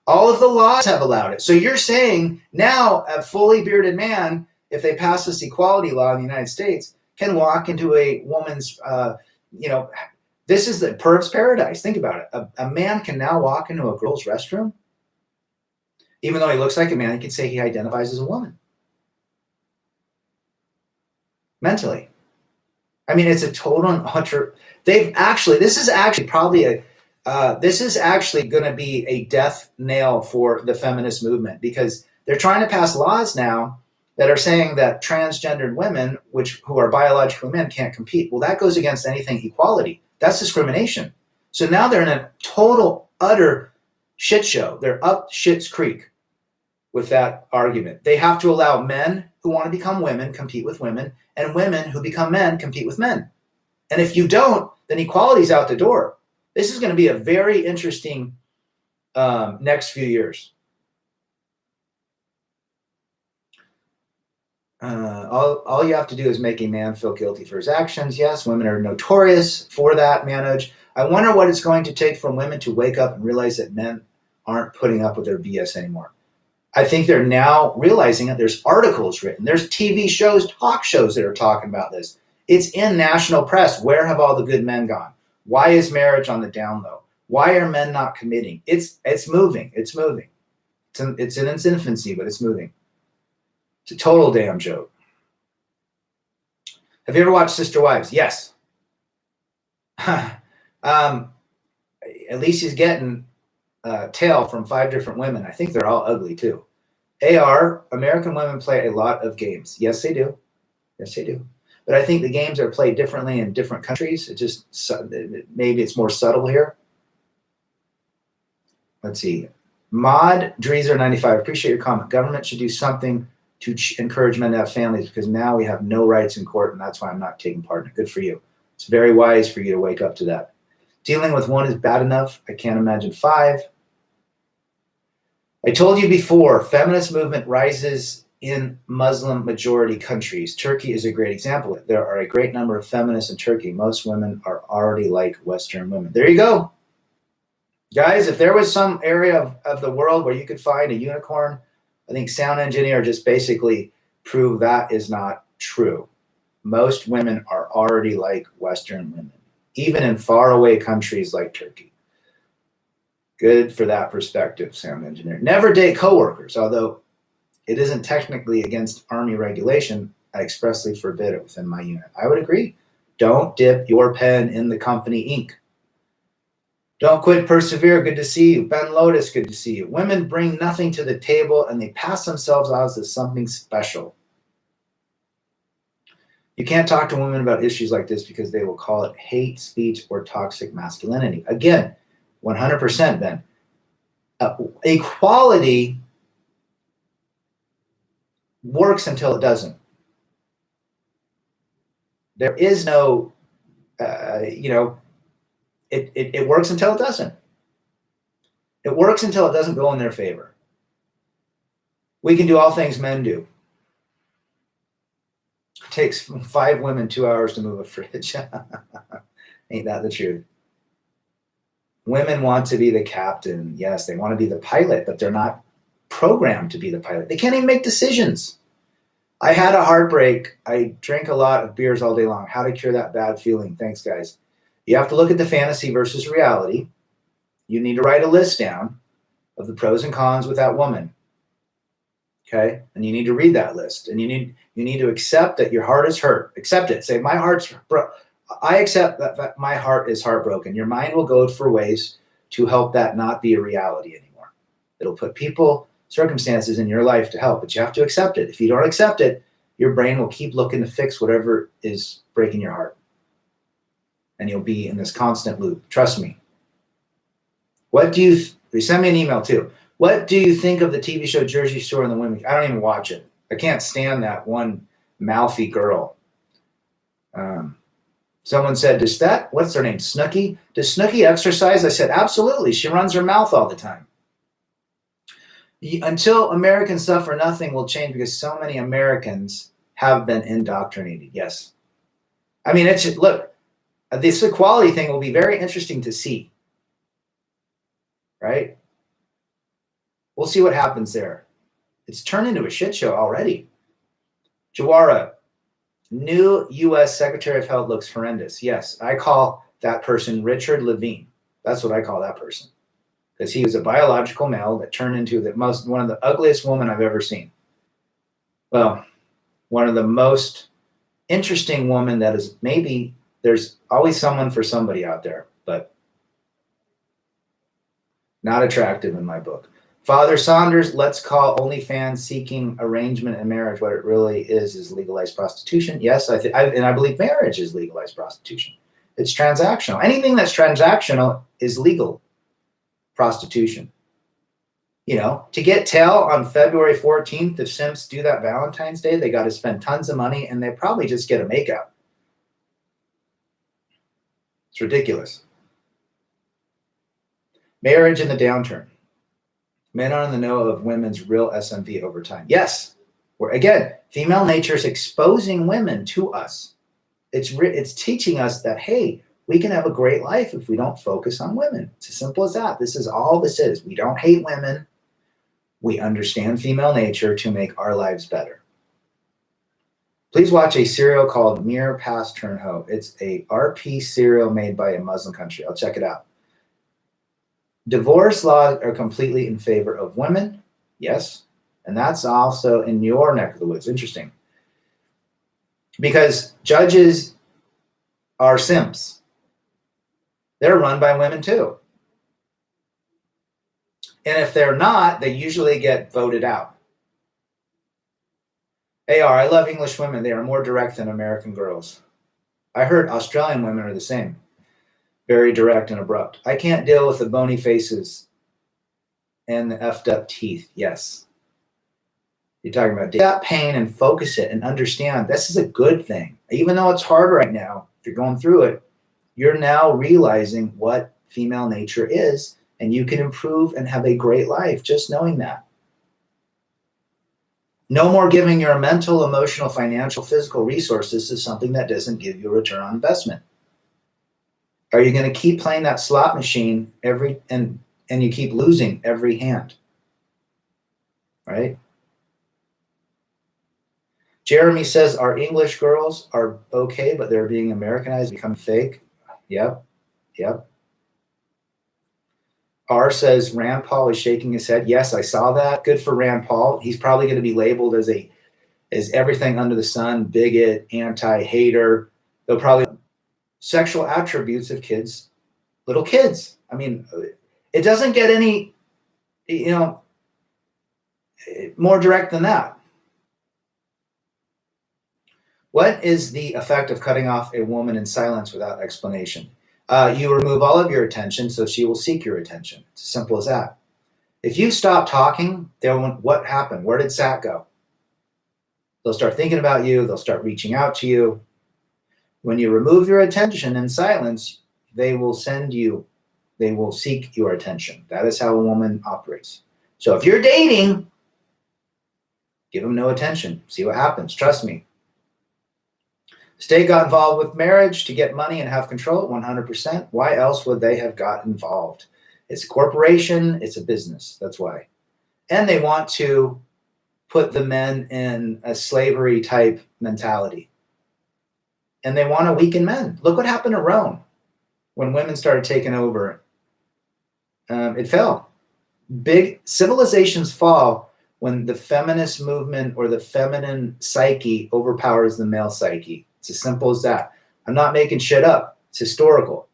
All of the laws have allowed it. So you're saying now a fully bearded man, if they pass this equality law in the United States, can walk into a woman's, this is the perv's paradise. Think about it. A man can now walk into a girl's restroom. Even though he looks like a man, he can say he identifies as a woman. Mentally. I mean, it's a total and utter. This is actually going to be a death nail for the feminist movement because they're trying to pass laws now that are saying that transgendered women, who are biologically men, can't compete. Well, that goes against anything equality. That's discrimination. So now they're in a total, utter shit show. They're up shit's creek with that argument. They have to allow men who want to become women compete with women, and women who become men compete with men. And if you don't, then equality's out the door. This is going to be a very interesting next few years. All you have to do is make a man feel guilty for his actions. Yes, women are notorious for that, Manoj. I wonder what it's going to take for women to wake up and realize that men aren't putting up with their BS anymore. I think they're now realizing that there's articles written. There's TV shows, talk shows that are talking about this. It's in national press. Where have all the good men gone? Why is marriage on the down low? Why are men not committing? It's moving. It's moving. It's in its infancy, but it's moving. It's a total damn joke. Have you ever watched Sister Wives? Yes. At least he's getting tail from 5 different women. I think they're all ugly too. American women play a lot of games. Yes, they do. Yes, they do. But I think the games are played differently in different countries. Maybe it's more subtle here. Let's see. Mod Dreezer 95. Appreciate your comment. Government should do something to encourage men to have families because now we have no rights in court, and that's why I'm not taking part in it. Good for you. It's very wise for you to wake up to that. Dealing with 1 is bad enough. I can't imagine 5. I told you before, feminist movement rises in Muslim majority countries. Turkey is a great example. There are a great number of feminists in Turkey. Most women are already like Western women. There you go. Guys, if there was some area of the world where you could find a unicorn, I think Sound Engineer just basically proved that is not true. Most women are already like Western women, even in faraway countries like Turkey. Good for that perspective, Sound Engineer. Never date coworkers, although it isn't technically against Army regulation. I expressly forbid it within my unit. I would agree. Don't dip your pen in the company ink. Don't quit, persevere. Good to see you. Ben Lotus, good to see you. Women bring nothing to the table and they pass themselves out as something special. You can't talk to women about issues like this because they will call it hate speech or toxic masculinity. Again, 100%, Ben. Equality works until it doesn't. There is no, it works until it doesn't. It works until it doesn't go in their favor. We can do all things men do. It takes 5 women 2 hours to move a fridge. Ain't that the truth? Women want to be the captain. Yes, they want to be the pilot, but they're not programmed to be the pilot. They can't even make decisions. I had a heartbreak. I drank a lot of beers all day long. How to cure that bad feeling. Thanks, guys. You have to look at the fantasy versus reality. You need to write a list down of the pros and cons with that woman. Okay? And you need to read that list. And you need to accept that your heart is hurt. Accept it. Say, my heart's broke. I accept that my heart is heartbroken. Your mind will go for ways to help that not be a reality anymore. It'll put people, circumstances in your life to help, but you have to accept it. If you don't accept it, your brain will keep looking to fix whatever is breaking your heart. And you'll be in this constant loop. Trust me. Send me an email too. What do you think of the TV show Jersey Shore and the Women? I don't even watch it. I can't stand that one mouthy girl. Someone said, what's her name, Snooki? Does Snooki exercise? I said, absolutely. She runs her mouth all the time. Until Americans suffer, nothing will change because so many Americans have been indoctrinated. Yes. I mean, look, this equality thing will be very interesting to see. Right? We'll see what happens there. It's turned into a shit show already. Jawara, new U.S. Secretary of Health looks horrendous. Yes, I call that person Richard Levine. That's what I call that person. Because he was a biological male that turned into one of the ugliest women I've ever seen. Well, one of the most interesting women that is maybe there's always someone for somebody out there, but not attractive in my book. Father Saunders, let's call OnlyFans seeking arrangement and marriage. What it really is legalized prostitution. Yes, I believe marriage is legalized prostitution. It's transactional. Anything that's transactional is legal prostitution. To get tail on February 14th, if Simps do that Valentine's Day, they got to spend tons of money and they probably just get a makeout. It's ridiculous. Marriage in the downturn. Men are in the know of women's real SMV over time. Yes. Again, female nature is exposing women to us. It's teaching us that, hey, we can have a great life if we don't focus on women. It's as simple as that. This is all this is. We don't hate women. We understand female nature to make our lives better. Please watch a serial called Mirror Past Turn Ho. It's a RP serial made by a Muslim country. I'll check it out. Divorce laws are completely in favor of women. Yes. And that's also in your neck of the woods. Interesting. Because judges are simps. They're run by women too. And if they're not, they usually get voted out. I love English women. They are more direct than American girls. I heard Australian women are the same. Very direct and abrupt. I can't deal with the bony faces and the effed up teeth. Yes. You're talking about that pain and focus it and understand this is a good thing. Even though it's hard right now, if you're going through it, you're now realizing what female nature is, and you can improve and have a great life just knowing that. No more giving your mental, emotional, financial, physical resources to something that doesn't give you a return on investment. Are you going to keep playing that slot machine and you keep losing every hand? Right? Jeremy says our English girls are okay, but they're being Americanized, become fake. Yep. R says Rand Paul is shaking his head. Yes, I saw that. Good for Rand Paul. He's probably going to be labeled as everything under the sun, bigot, anti-hater. They'll probably sexual attributes of kids, little kids. I mean, it doesn't get any, more direct than that. What is the effect of cutting off a woman in silence without explanation? You remove all of your attention, so she will seek your attention. It's as simple as that. If you stop talking, what happened? Where did Sat go? They'll start thinking about you. They'll start reaching out to you. When you remove your attention in silence, they will seek your attention. That is how a woman operates. So if you're dating, give them no attention. See what happens. Trust me. State got involved with marriage to get money and have control, 100%. Why else would they have got involved? It's a corporation. It's a business. That's why. And they want to put the men in a slavery type mentality. And they want to weaken men. Look what happened to Rome when women started taking over. It fell. Big civilizations fall when the feminist movement or the feminine psyche overpowers the male psyche. It's as simple as that. I'm not making shit up. It's historical.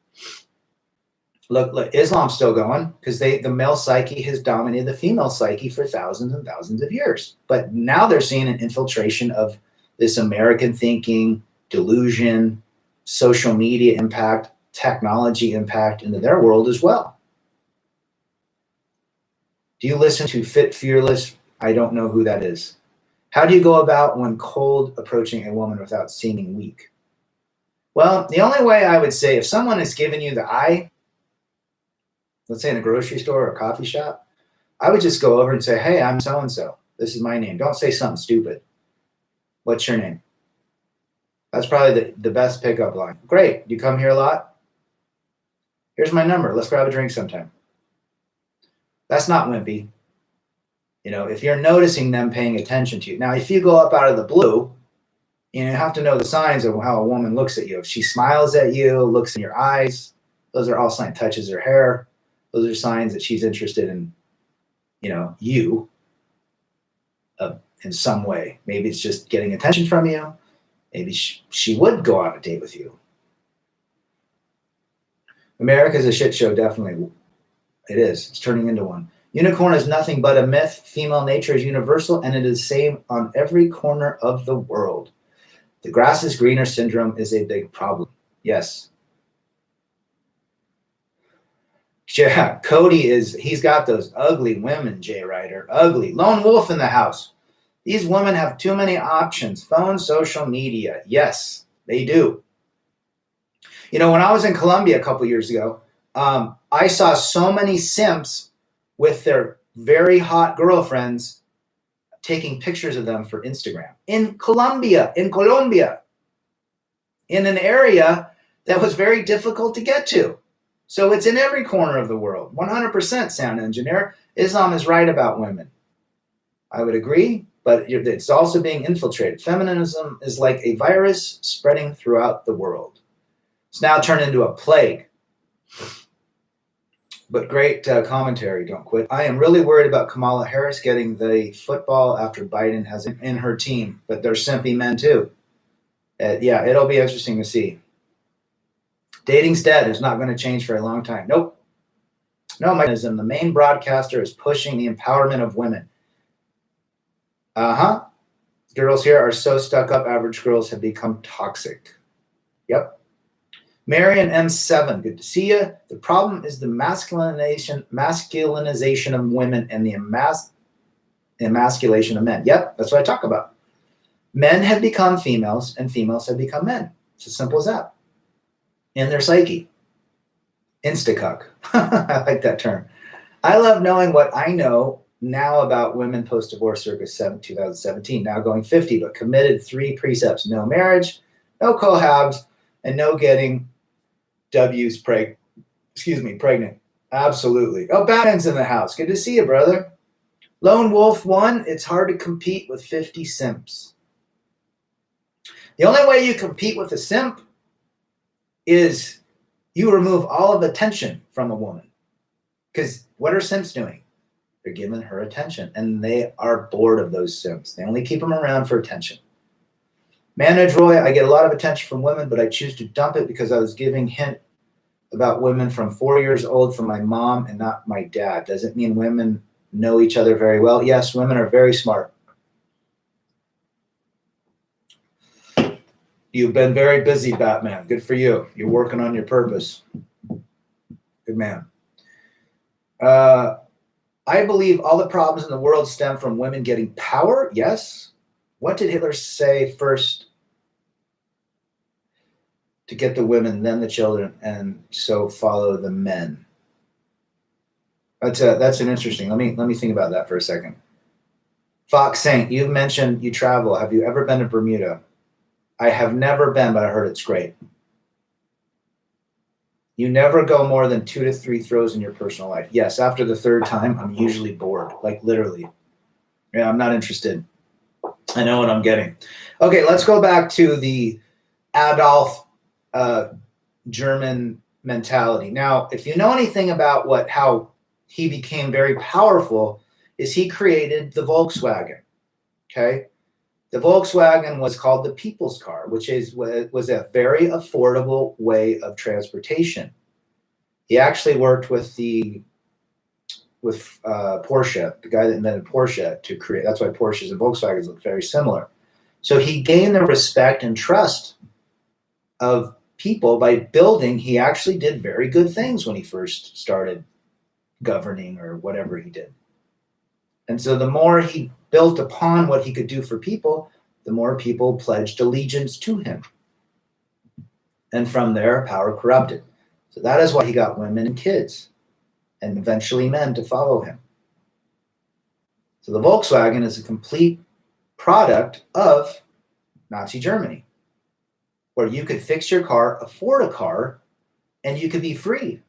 Look, Islam's still going because the male psyche has dominated the female psyche for thousands and thousands of years. But now they're seeing an infiltration of this American thinking, delusion, social media impact, technology impact into their world as well. Do you listen to Fit Fearless? I don't know who that is. How do you go about when cold approaching a woman without seeming weak? Well, the only way I would say, if someone is giving you the eye, let's say in a grocery store or a coffee shop, I would just go over and say, hey, I'm so-and-so. This is my name. Don't say something stupid. What's your name? That's probably the best pickup line. Great. You come here a lot? Here's my number. Let's grab a drink sometime. That's not wimpy. If you're noticing them paying attention to you. Now, if you go up out of the blue, you have to know the signs of how a woman looks at you. If she smiles at you, looks in your eyes, those are all signs, touches her hair. Those are signs that she's interested in, you in some way. Maybe it's just getting attention from you. Maybe she would go on a date with you. America's a shit show, definitely. It is. It's turning into one. Unicorn is nothing but a myth. Female nature is universal, and it is the same on every corner of the world. The grass is greener syndrome is a big problem. Yes. Yeah, Cody he's got those ugly women, Jay Ryder. Ugly. Lone wolf in the house. These women have too many options. Phone, social media. Yes, they do. When I was in Colombia a couple years ago, I saw so many simps with their very hot girlfriends taking pictures of them for Instagram. In Colombia, in an area that was very difficult to get to. So it's in every corner of the world. 100% sound engineer. Islam is right about women. I would agree, but it's also being infiltrated. Feminism is like a virus spreading throughout the world. It's now turned into a plague. But great commentary. Don't quit. I am really worried about Kamala Harris getting the football after Biden has it in her team, but they're simpy men too. Yeah, it'll be interesting to see. Dating's dead. It's not going to change for a long time. Nope. No, the main broadcaster is pushing the empowerment of women. Uh-huh. Girls here are so stuck up. Average girls have become toxic. Yep. Marion M7, good to see you. The problem is the masculinization of women and the emasculation of men. Yep, that's what I talk about. Men have become females and females have become men. It's as simple as that. In their psyche. Instacuck. I like that term. I love knowing what I know now about women post-divorce circa 2017, now going 50, but committed 3 precepts: no marriage, no cohabs, and no getting W's pregnant. Absolutely. Oh, Batman's in the house. Good to see you, brother. Lone Wolf 1, it's hard to compete with 50 simps. The only way you compete with a simp is you remove all of attention from a woman. Because what are simps doing? They're giving her attention, and they are bored of those simps. They only keep them around for attention. Manage Roy, I get a lot of attention from women, but I choose to dump it because I was giving hint about women from 4 years old from my mom and not my dad. Does it mean women know each other very well? Yes, women are very smart. You've been very busy, Batman. Good for you. You're working on your purpose. Good man. I believe all the problems in the world stem from women getting power. Yes. What did Hitler say first? To get the women, then the children, and so follow the men. That's an interesting. Let me think about that for a second. Fox Saint, you mentioned you travel. Have you ever been to Bermuda? I have never been, but I heard it's great. You never go more than 2 to 3 throws in your personal life. Yes, after the 3rd time, I'm usually bored, like literally. Yeah, I'm not interested. I know what I'm getting. Okay, let's go back to the Adolf German mentality. Now, if you know anything about how he became very powerful, is he created the Volkswagen. Okay, the Volkswagen was called the people's car, which was a very affordable way of transportation. He actually worked with Porsche, the guy that invented Porsche, to create. That's why Porsches and Volkswagens look very similar. So he gained the respect and trust of people by building. He actually did very good things when he first started governing or whatever he did. And so the more he built upon what he could do for people, the more people pledged allegiance to him. And from there, power corrupted. So that is why he got women and kids, and eventually men, to follow him. So the Volkswagen is a complete product of Nazi Germany, where you could fix your car, afford a car, and you could be free.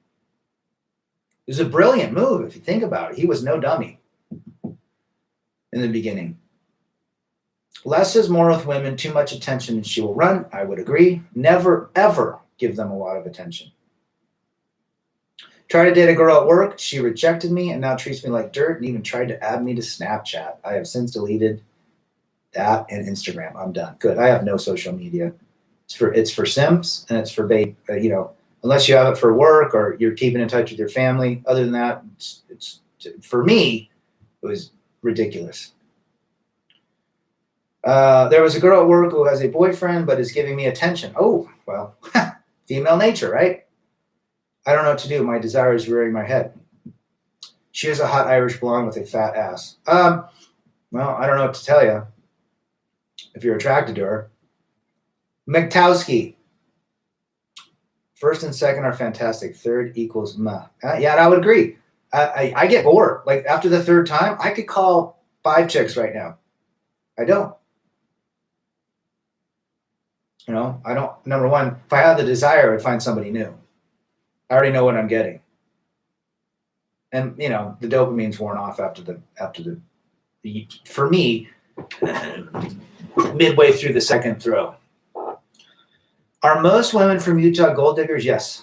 It was a brilliant move if you think about it. He was no dummy in the beginning. Less is more with women. Too much attention and she will run. I would agree. Never, ever give them a lot of attention. Tried to date a girl at work. She rejected me and now treats me like dirt and even tried to add me to Snapchat. I have since deleted that and Instagram. I'm done. Good. I have no social media. It's for simps and it's for unless you have it for work or you're keeping in touch with your family. Other than that, it's for me, it was ridiculous. There was a girl at work who has a boyfriend but is giving me attention. Oh, well, female nature, right? I don't know what to do. My desire is rearing my head. She is a hot Irish blonde with a fat ass. Well, I don't know what to tell you if you're attracted to her. McTowski. First and second are fantastic. Third equals meh. Yeah, I would agree. I get bored. Like after the 3rd time, I could call 5 chicks right now. I don't. I don't. Number one, if I had the desire, I'd find somebody new. I already know what I'm getting. And, the dopamine's worn off after the for me, midway through the 2nd throw. Are most women from Utah gold diggers? Yes.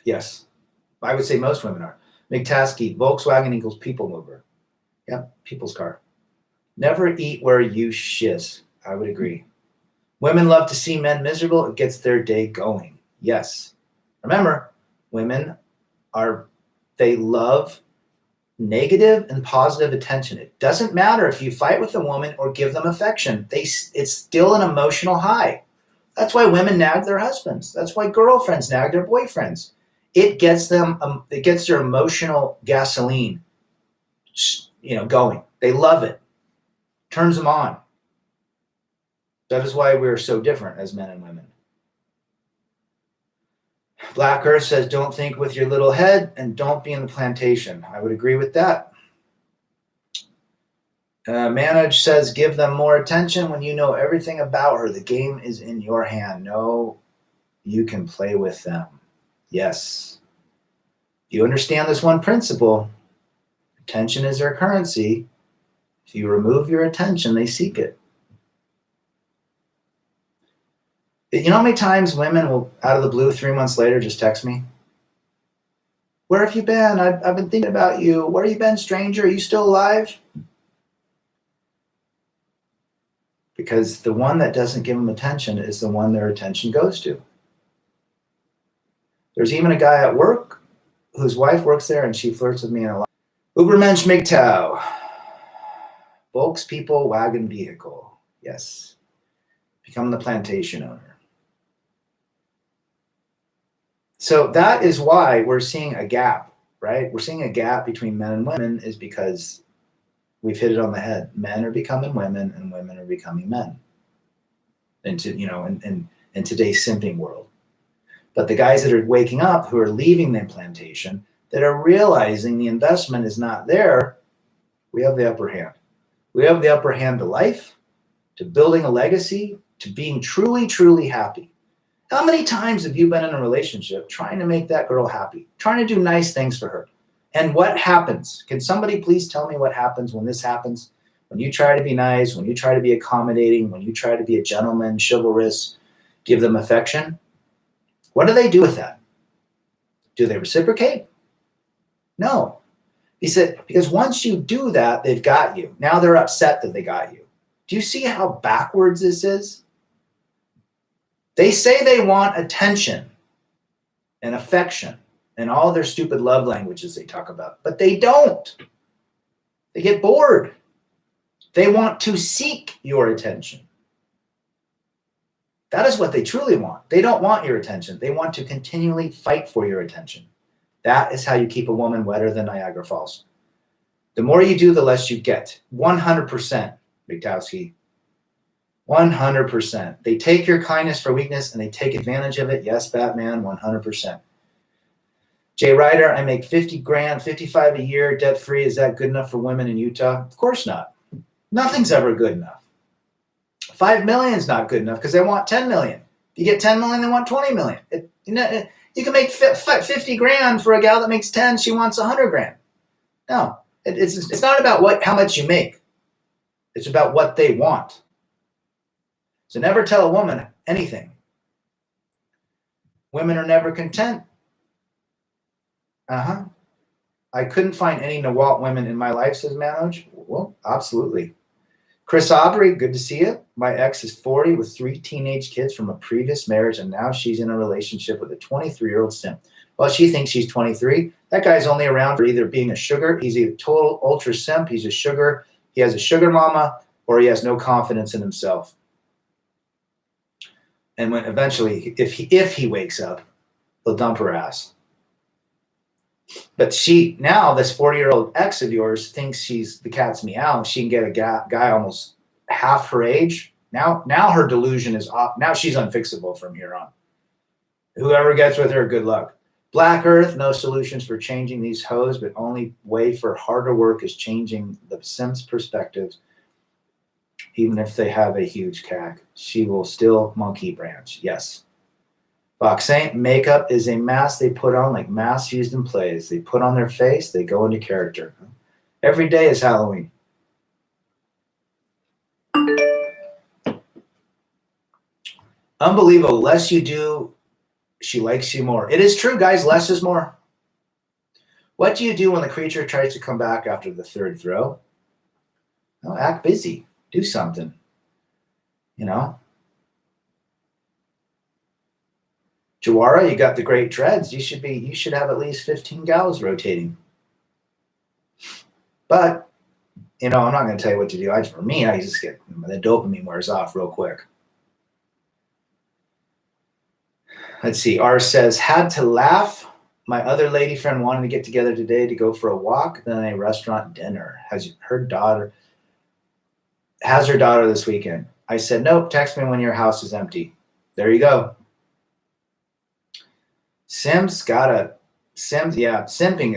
Yes. I would say most women are. McTaskey, Volkswagen equals people mover. Yep, people's car. Never eat where you shiz. I would agree. Women love to see men miserable. It gets their day going. Yes. Remember, women they love negative and positive attention. It doesn't matter if you fight with a woman or give them affection. It's still an emotional high. That's why women nag their husbands. That's why girlfriends nag their boyfriends. It gets their emotional gasoline, going. They love it. Turns them on. That is why we're so different as men and women. Black Earth says, don't think with your little head and don't be in the plantation. I would agree with that. Manage says, give them more attention when you know everything about her. The game is in your hand. No, you can play with them. Yes. You understand this one principle. Attention is their currency. If you remove your attention, they seek it. You know how many times women will, out of the blue, 3 months later, just text me? Where have you been? I've been thinking about you. Where have you been, stranger? Are you still alive? Because the one that doesn't give them attention is the one their attention goes to. There's even a guy at work whose wife works there and she flirts with me in a lot. Ubermensch MGTOW. Volkspeople wagon vehicle. Yes. Become the plantation owner. So that is why we're seeing a gap, right? We're seeing a gap between men and women is because we've hit it on the head. Men are becoming women and women are becoming men in today's simping world. But the guys that are waking up, who are leaving the plantation, that are realizing the investment is not there, we have the upper hand. We have the upper hand to life, to building a legacy, to being truly, truly happy. How many times have you been in a relationship trying to make that girl happy, trying to do nice things for her? And what happens? Can somebody please tell me what happens when this happens? When you try to be nice, when you try to be accommodating, when you try to be a gentleman, chivalrous, give them affection? What do they do with that? Do they reciprocate? No. He said, because once you do that, they've got you. Now they're upset that they got you. Do you see how backwards this is? They say they want attention and affection and all their stupid love languages they talk about, but they don't. They get bored. They want to seek your attention. That is what they truly want. They don't want your attention. They want to continually fight for your attention. That is how you keep a woman wetter than Niagara Falls. The more you do, the less you get. 100%, Witkowski. 100%. They take your kindness for weakness and they take advantage of it. Yes, Batman, 100%. Jay Ryder, I make 50 grand, 55 a year, debt free. Is that good enough for women in Utah? Of course not. Nothing's ever good enough. 5 million is not good enough because they want 10 million. If you get 10 million, they want 20 million. You can make 50 grand for a gal that makes 10. She wants 100 grand. No, it's not about how much you make. It's about what they want. So never tell a woman anything. Women are never content. I couldn't find any Nawalt women in my life, says Manoj. Well, absolutely. Chris Aubrey, good to see you. My ex is 40 with 3 teenage kids from a previous marriage, and now she's in a relationship with a 23-year-old simp. Well, she thinks she's 23. That guy's only around for either being a sugar, he's a total ultra simp, he has a sugar mama, or he has no confidence in himself. And when eventually, if he wakes up, he'll dump her ass. But now this 40-year-old ex of yours thinks she's the cat's meow. She can get a guy almost half her age. Now her delusion is off. Now she's unfixable from here on. Whoever gets with her, good luck. Black Earth, no solutions for changing these hoes, but only way for harder work is changing the Simps' perspectives. Even if they have a huge CAC, she will still monkey branch. Yes. Fox Saint, makeup is a mask they put on like masks used in plays. They put on their face, they go into character. Every day is Halloween. Unbelievable. Less you do, she likes you more. It is true, guys. Less is more. What do you do when the creature tries to come back after the third throw? Well, act busy. Do something. You know? Jawara, you got the great dreads. You should have at least 15 gals rotating. But, I'm not going to tell you what to do. For me, I just get the dopamine wears off real quick. Let's see. R says, had to laugh. My other lady friend wanted to get together today to go for a walk, then a restaurant dinner. Has her daughter this weekend. I said, nope, text me when your house is empty. There you go. Simping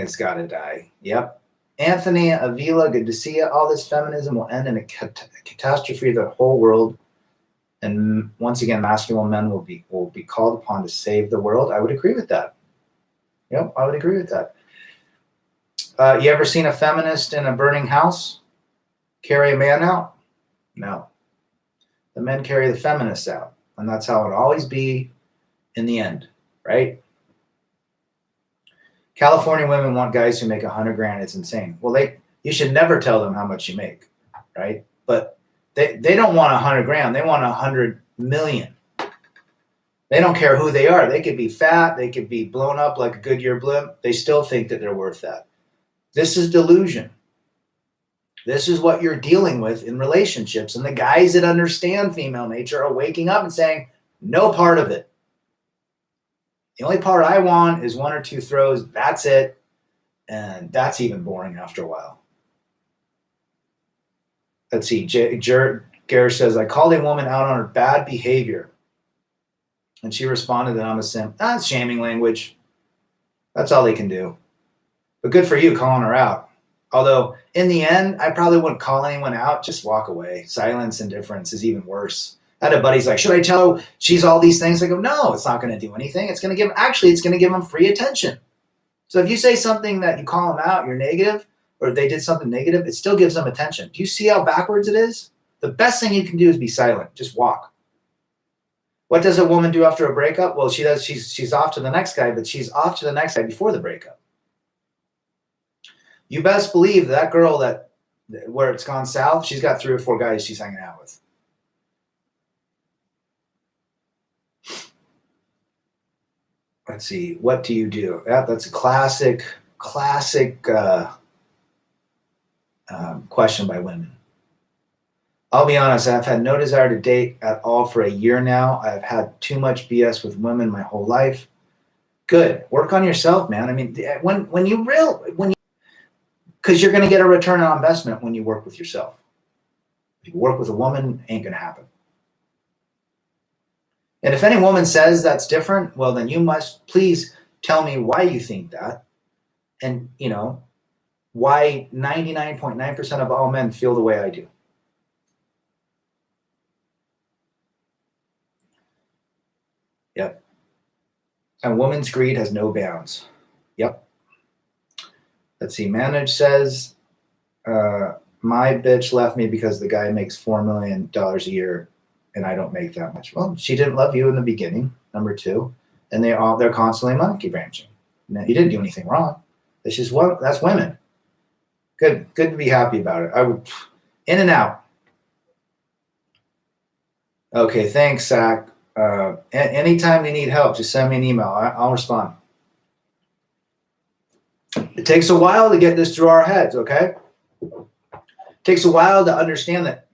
has got to die. Yep. Anthony Avila, good to see you. All this feminism will end in a catastrophe of the whole world. And once again, masculine men will be called upon to save the world. I would agree with that. Yep, I would agree with that. You ever seen a feminist in a burning house carry a man out? No. The men carry the feminists out. And that's how it'll always be in the end, right? California women want guys who make $100,000. It's insane. Well, you should never tell them how much you make, right? But they don't want $100,000. They want 100 million. They don't care who they are. They could be fat. They could be blown up like a Goodyear blimp. They still think that they're worth that. This is delusion. This is what you're dealing with in relationships. And the guys that understand female nature are waking up and saying, no part of it. The only part I want is 1 or 2 throws. That's it. And that's even boring after a while. Let's see. Gare says, I called a woman out on her bad behavior. And she responded that I'm a simp. That's shaming language. That's all they can do. But good for you calling her out. Although, in the end, I probably wouldn't call anyone out. Just walk away. Silence, indifference is even worse. I had a buddy's like, should I tell her she's all these things? I go, no, it's not going to do anything. It's going to give them free attention. So if you say something that you call them out, you're negative, or they did something negative, it still gives them attention. Do you see how backwards it is? The best thing you can do is be silent. Just walk. What does a woman do after a breakup? Well, she's off to the next guy, but she's off to the next guy before the breakup. You best believe that girl where it's gone south, she's got 3 or 4 guys she's hanging out with. Let's see. What do you do? Yeah, that's a classic question by women. I'll be honest, I've had no desire to date at all for a year now. I've had too much BS with women my whole life. Good. Work on yourself, man. I mean, because you're going to get a return on investment when you work with yourself. If you work with a woman, ain't going to happen. And if any woman says that's different, well, then you must please tell me why you think that. And, why 99.9% of all men feel the way I do. Yep. And woman's greed has no bounds. Yep. Let's see. Manage says, my bitch left me because the guy makes $4 million a year and I don't make that much. Well, she didn't love you in the beginning, number 2. And they're constantly monkey branching. You didn't do anything wrong. That's women. Good to be happy about it. I would in and out. Okay, thanks, Zach. Anytime you need help, just send me an email. I'll respond. It takes a while to get this through our heads, okay? It takes a while to understand that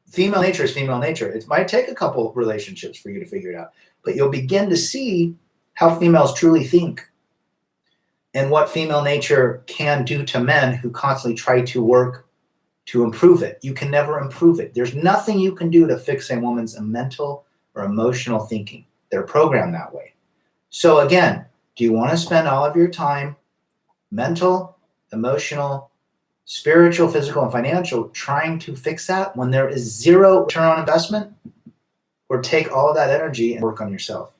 female nature is female nature. It might take a couple relationships for you to figure it out, but you'll begin to see how females truly think and what female nature can do to men who constantly try to work to improve it. You can never improve it. There's nothing you can do to fix a woman's mental or emotional thinking. They're programmed that way. So again, do you want to spend all of your time, mental, emotional, spiritual, physical, and financial, trying to fix that when there is zero return on investment? Or take all of that energy and work on yourself.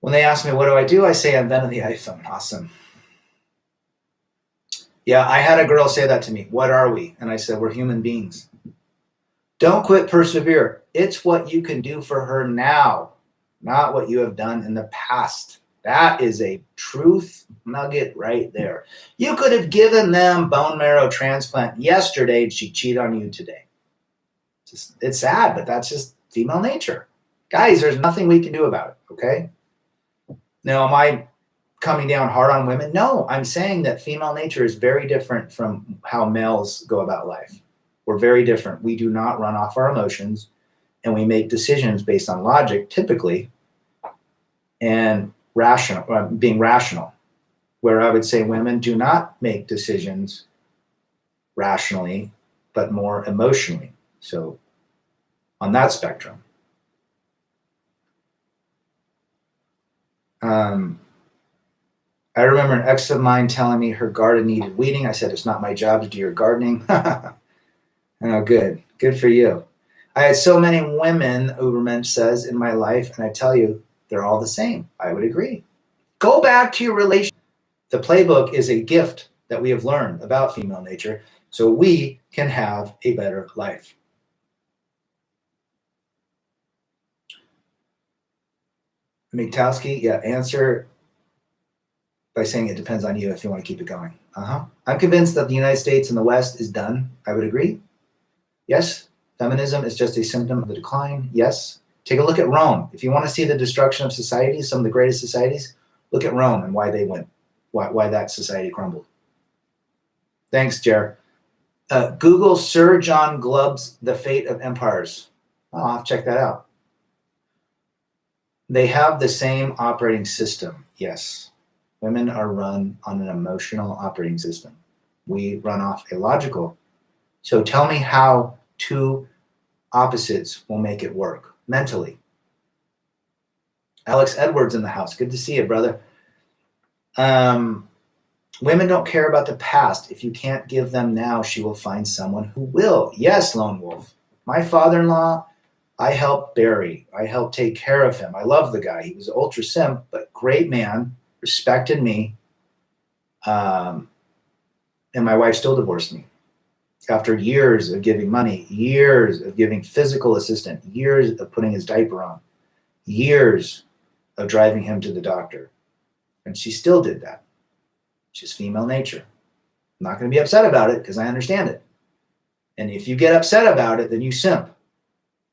When they ask me, what do? I say, I invented the iPhone. Awesome. Yeah, I had a girl say that to me. What are we? And I said, we're human beings. Don't quit, persevere. It's what you can do for her now, not what you have done in the past. That is a truth nugget right there. You could have given them bone marrow transplant yesterday and she cheated on you today. It's sad, but that's just female nature. Guys, there's nothing we can do about it, okay? Now, am I coming down hard on women? No, I'm saying that female nature is very different from how males go about life. We're very different. We do not run off our emotions, and we make decisions based on logic, typically, and being rational, where I would say women do not make decisions rationally, but more emotionally. So on that spectrum. I remember an ex of mine telling me her garden needed weeding. I said, it's not my job to do your gardening. Oh, good. Good for you. I had so many women, Uberman says, in my life, and I tell you, they're all the same. I would agree. Go back to your relationship. The playbook is a gift that we have learned about female nature so we can have a better life. Miktowski, yeah, answer by saying it depends on you if you want to keep it going. I'm convinced that the United States and the West is done. I would agree. Yes, feminism is just a symptom of the decline. Yes. Take a look at Rome. If you want to see the destruction of societies, some of the greatest societies, look at Rome and why they went, why that society crumbled. Thanks, Jer. Google Sir John Glubb's The Fate of Empires. Oh, I'll have to check that out. They have the same operating system. Yes. Women are run on an emotional operating system. We run off a logical. So tell me how two opposites will make it work mentally. Alex Edwards in the house. Good to see you, brother. Women don't care about the past. If you can't give them now, she will find someone who will. Yes, Lone Wolf. My father-in-law, I helped bury. I helped take care of him. I love the guy. He was an ultra simp, but great man, respected me. And my wife still divorced me. After years of giving money, years of giving physical assistance, years of putting his diaper on, years of driving him to the doctor. And she still did that. It's just female nature. I'm not going to be upset about it because I understand it. And if you get upset about it, then you simp.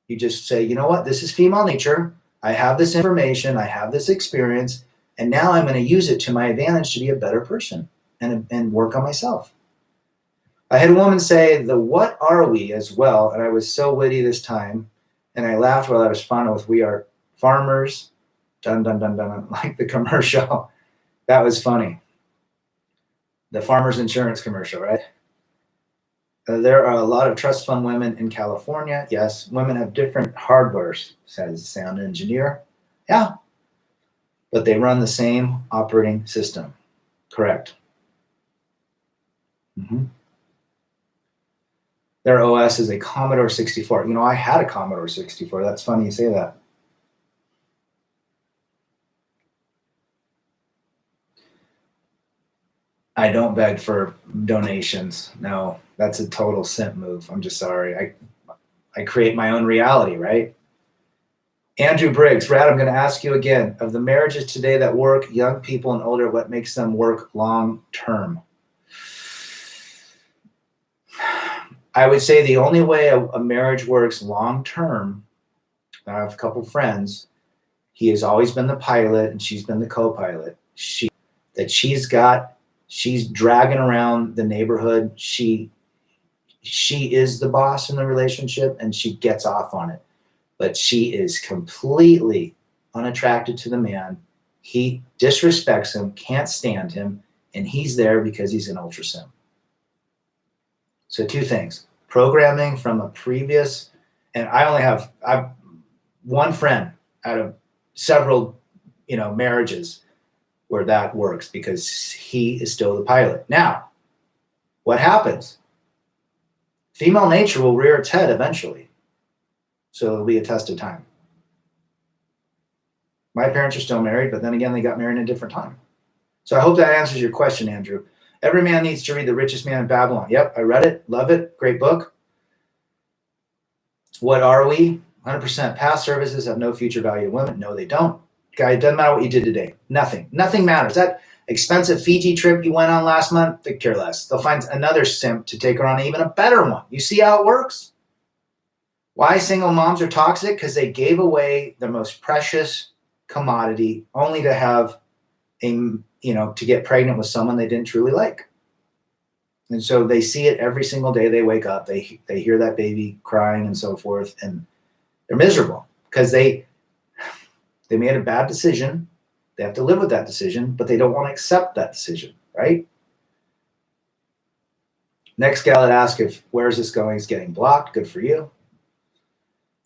You just say, you know what? This is female nature. I have this information. I have this experience. And now I'm going to use it to my advantage to be a better person and work on myself. I had a woman say the "what are we" as well, and I was so witty this time, and I laughed while I responded with "we are farmers," dun dun dun dun, like the commercial. That was funny. The farmers insurance commercial, right? There are a lot of trust fund women in California. Yes, women have different hardware, says the sound engineer. Yeah, but they run the same operating system. Correct. Their OS is a Commodore 64. You know, I had a Commodore 64. That's funny you say that. I don't beg for donations. No, that's a total simp move. I'm just sorry. I create my own reality, right? Andrew Briggs, Rad, I'm going to ask you again. Of the marriages today that work, young people and older, what makes them work long term? I would say the only way a marriage works long term, I have a couple friends, he has always been the pilot and she's been the co-pilot. She's dragging around the neighborhood. She is the boss in the relationship and she gets off on it. But she is completely unattracted to the man. He disrespects him, can't stand him, and he's there because he's an ultra sim. So two things, programming from a previous, and I've one friend out of several, marriages where that works because he is still the pilot. Now, what happens? Female nature will rear its head eventually. So it'll be a test of time. My parents are still married, but then again, they got married in a different time. So I hope that answers your question, Andrew. Every man needs to read The Richest Man in Babylon. Yep, I read it. Love it. Great book. What are we? 100% past services have no future value to women. No, they don't. Guy, it doesn't matter what you did today. Nothing matters. That expensive Fiji trip you went on last month, they care less. They'll find another simp to take her on even a better one. You see how it works? Why single moms are toxic? Because they gave away the most precious commodity only to have to get pregnant with someone they didn't truly like. And so they see it every single day they wake up. They hear that baby crying and so forth, and they're miserable because they made a bad decision. They have to live with that decision, but they don't want to accept that decision, right? Next gal that asked where is this going is getting blocked. Good for you.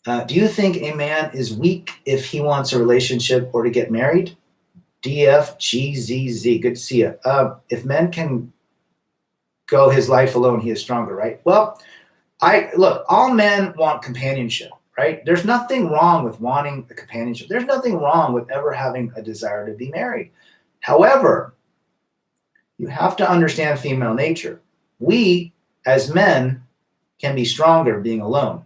Do you think a man is weak if he wants a relationship or to get married? DFGZZ. Good to see you. If men can go his life alone, he is stronger, right? Well, all men want companionship, right? There's nothing wrong with wanting a companionship. There's nothing wrong with ever having a desire to be married. However, you have to understand female nature. We, as men, can be stronger being alone.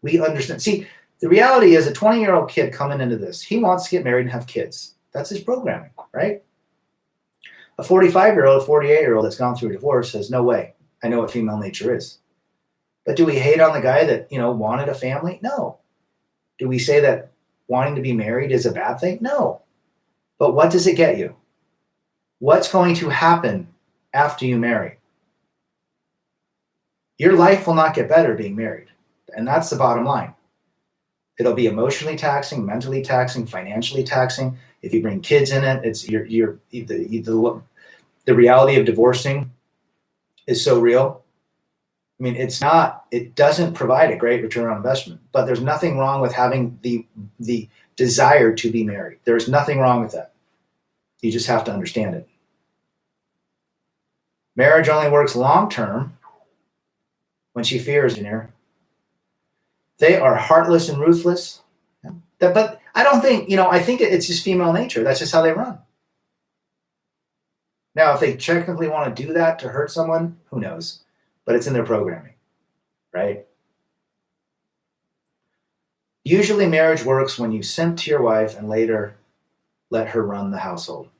We understand. See, the reality is a 20-year-old kid coming into this, he wants to get married and have kids. That's his programming, right? A 45-year-old, a 48-year-old that's gone through a divorce says, no way. I know what female nature is. But do we hate on the guy that, wanted a family? No. Do we say that wanting to be married is a bad thing? No. But what does it get you? What's going to happen after you marry? Your life will not get better being married. And that's the bottom line. It'll be emotionally taxing, mentally taxing, financially taxing. If you bring kids in it, it's the reality of divorcing is so real. I mean, it doesn't provide a great return on investment, but there's nothing wrong with having the desire to be married. There's nothing wrong with that. You just have to understand it. Marriage only works long-term when she fears in her. They are heartless and ruthless. But I don't think, I think it's just female nature. That's just how they run. Now, if they technically want to do that to hurt someone, who knows? But it's in their programming, right? Usually marriage works when you simp to your wife and later let her run the household.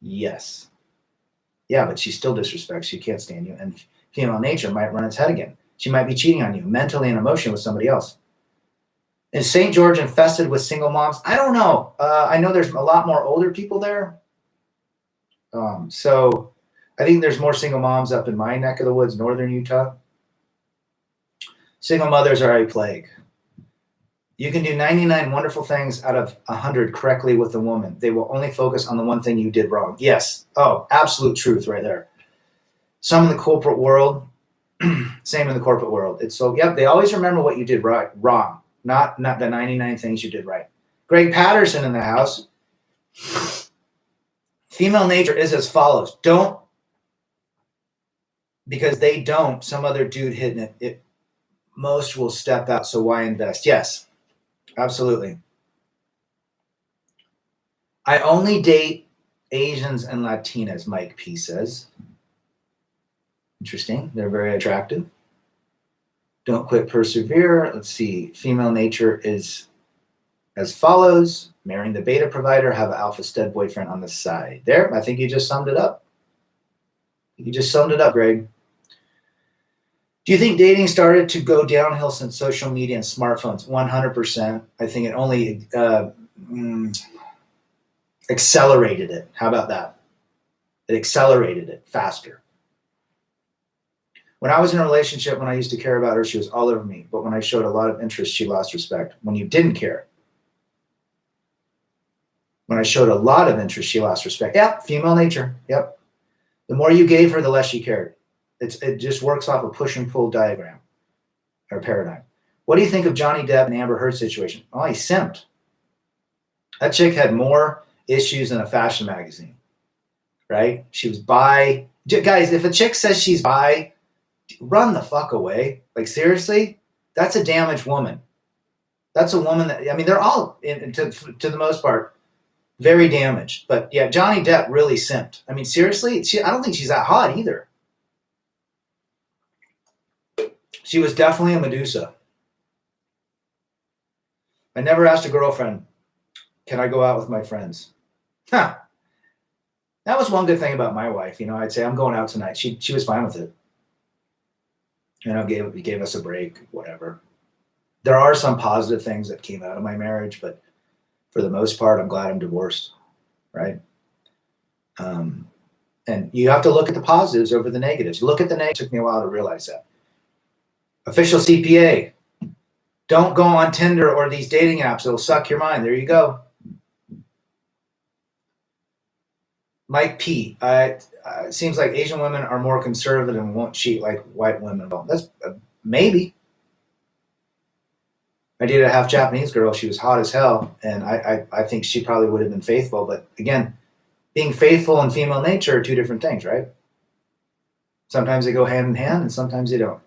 Yes. Yeah, but she still disrespects. She can't stand you. And female nature might run its head again. She might be cheating on you mentally and emotionally with somebody else. Is St. George infested with single moms? I don't know. I know there's a lot more older people there. So I think there's more single moms up in my neck of the woods, northern Utah. Single mothers are a plague. You can do 99 wonderful things out of 100 correctly with a woman. They will only focus on the one thing you did wrong. Yes. Oh, absolute truth right there. Some in the corporate world, same in the corporate world. It's so, yep, they always remember what you did wrong, not the 99 things you did right. Greg Patterson in the house. Female nature is as follows. Because they don't, some other dude hitting it, most will step out, so why invest? Yes, absolutely. I only date Asians and Latinas, Mike P says. Interesting. They're very attractive. Don't quit, persevere. Let's see. Female nature is as follows. Marrying the beta provider, have an alpha stud boyfriend on the side. There, I think you just summed it up. You just summed it up, Greg. Do you think dating started to go downhill since social media and smartphones? 100%. I think it only accelerated it. How about that? It accelerated it faster. When I was in a relationship, when I used to care about her, she was all over me. But when I showed a lot of interest, she lost respect. When you didn't care. When I showed a lot of interest, she lost respect. Yep, female nature. Yep. The more you gave her, the less she cared. It just works off a push and pull diagram or paradigm. What do you think of Johnny Depp and Amber Heard situation? Oh, he simped. That chick had more issues than a fashion magazine, right? She was bi. Guys, if a chick says she's bi, run the fuck away. Like, seriously? That's a damaged woman. That's a woman that, I mean, they're all, to the most part, very damaged. But yeah, Johnny Depp really simped. I mean, seriously? I don't think she's that hot either. She was definitely a Medusa. I never asked a girlfriend, can I go out with my friends? Huh. That was one good thing about my wife. I'd say, I'm going out tonight. She was fine with it. Gave us a break, whatever. There are some positive things that came out of my marriage, but for the most part, I'm glad I'm divorced, right? And you have to look at the positives over the negatives. Look at the negatives. It took me a while to realize that. Official CPA. Don't go on Tinder or these dating apps. It'll suck your mind. There you go. Mike P. It seems like Asian women are more conservative and won't cheat like white women. Well, that's maybe. I dated a half Japanese girl. She was hot as hell, and I think she probably would have been faithful. But again, being faithful and female nature are two different things, right? Sometimes they go hand in hand, and sometimes they don't.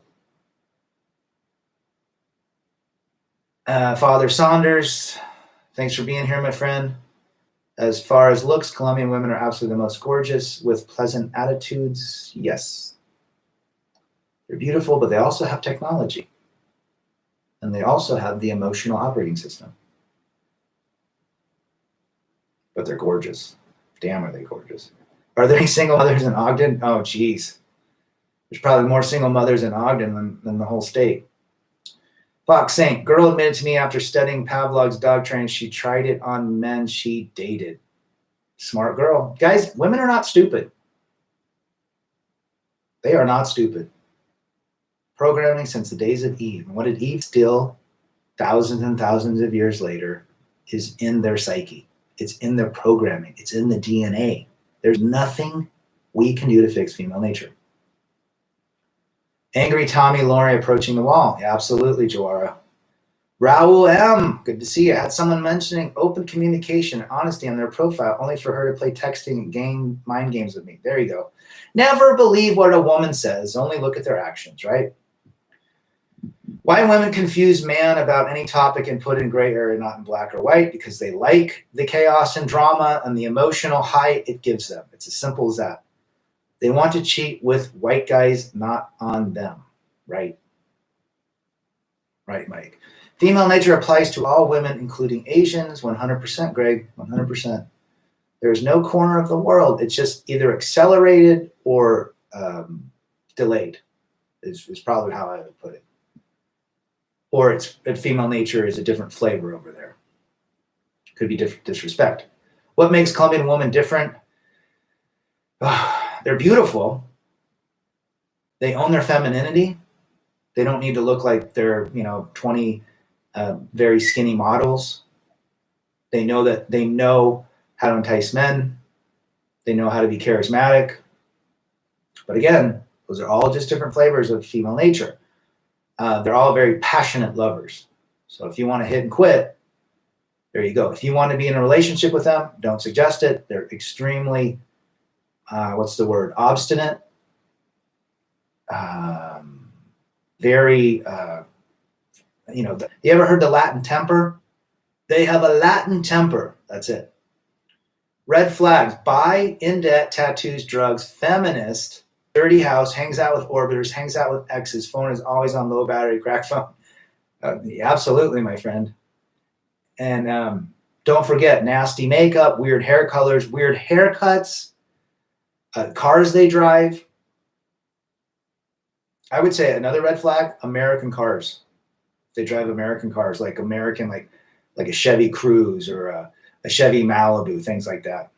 Father Saunders, thanks for being here, my friend. As far as looks, Colombian women are absolutely the most gorgeous with pleasant attitudes. Yes. They're beautiful, but they also have technology. And they also have the emotional operating system. But they're gorgeous. Damn, are they gorgeous. Are there any single mothers in Ogden? Oh, geez. There's probably more single mothers in Ogden than the whole state. Fox Saint, girl admitted to me after studying Pavlov's dog training, she tried it on men she dated. Smart girl. Guys, women are not stupid. They are not stupid. Programming since the days of Eve. And what did Eve steal thousands and thousands of years later is in their psyche. It's in their programming. It's in the DNA. There's nothing we can do to fix female nature. Angry Tommy Laurie approaching the wall. Yeah, absolutely, Joara. Raul M. Good to see you. I had someone mentioning open communication and honesty on their profile, only for her to play texting and mind games with me. There you go. Never believe what a woman says. Only look at their actions, right? Why women confuse man about any topic and put in gray area, not in black or white? Because they like the chaos and drama and the emotional high it gives them. It's as simple as that. They want to cheat with white guys, not on them, right? Right, Mike. Female nature applies to all women, including Asians, 100%, Greg, 100%. There's no corner of the world. It's just either accelerated or delayed, is probably how I would put it. Or female nature is a different flavor over there. Could be disrespect. What makes Colombian women different? They're beautiful. They own their femininity. They don't need to look like they're 20 very skinny models. They know how to entice men. They know how to be charismatic. But again, those are all just different flavors of female nature. They're all very passionate lovers. So if you want to hit and quit, there you go. If you want to be in a relationship with them, don't suggest it. They're extremely, obstinate. Very, you ever heard the Latin temper? They have a Latin temper. That's it. Red flags: buy, in debt, tattoos, drugs, feminist, dirty house, hangs out with orbiters, hangs out with exes, phone is always on low battery, crack phone. Absolutely, my friend. And don't forget, nasty makeup, weird hair colors, weird haircuts, cars they drive. I would say another red flag: American cars. They drive American cars, like American, like a Chevy Cruze or a Chevy Malibu, things like that.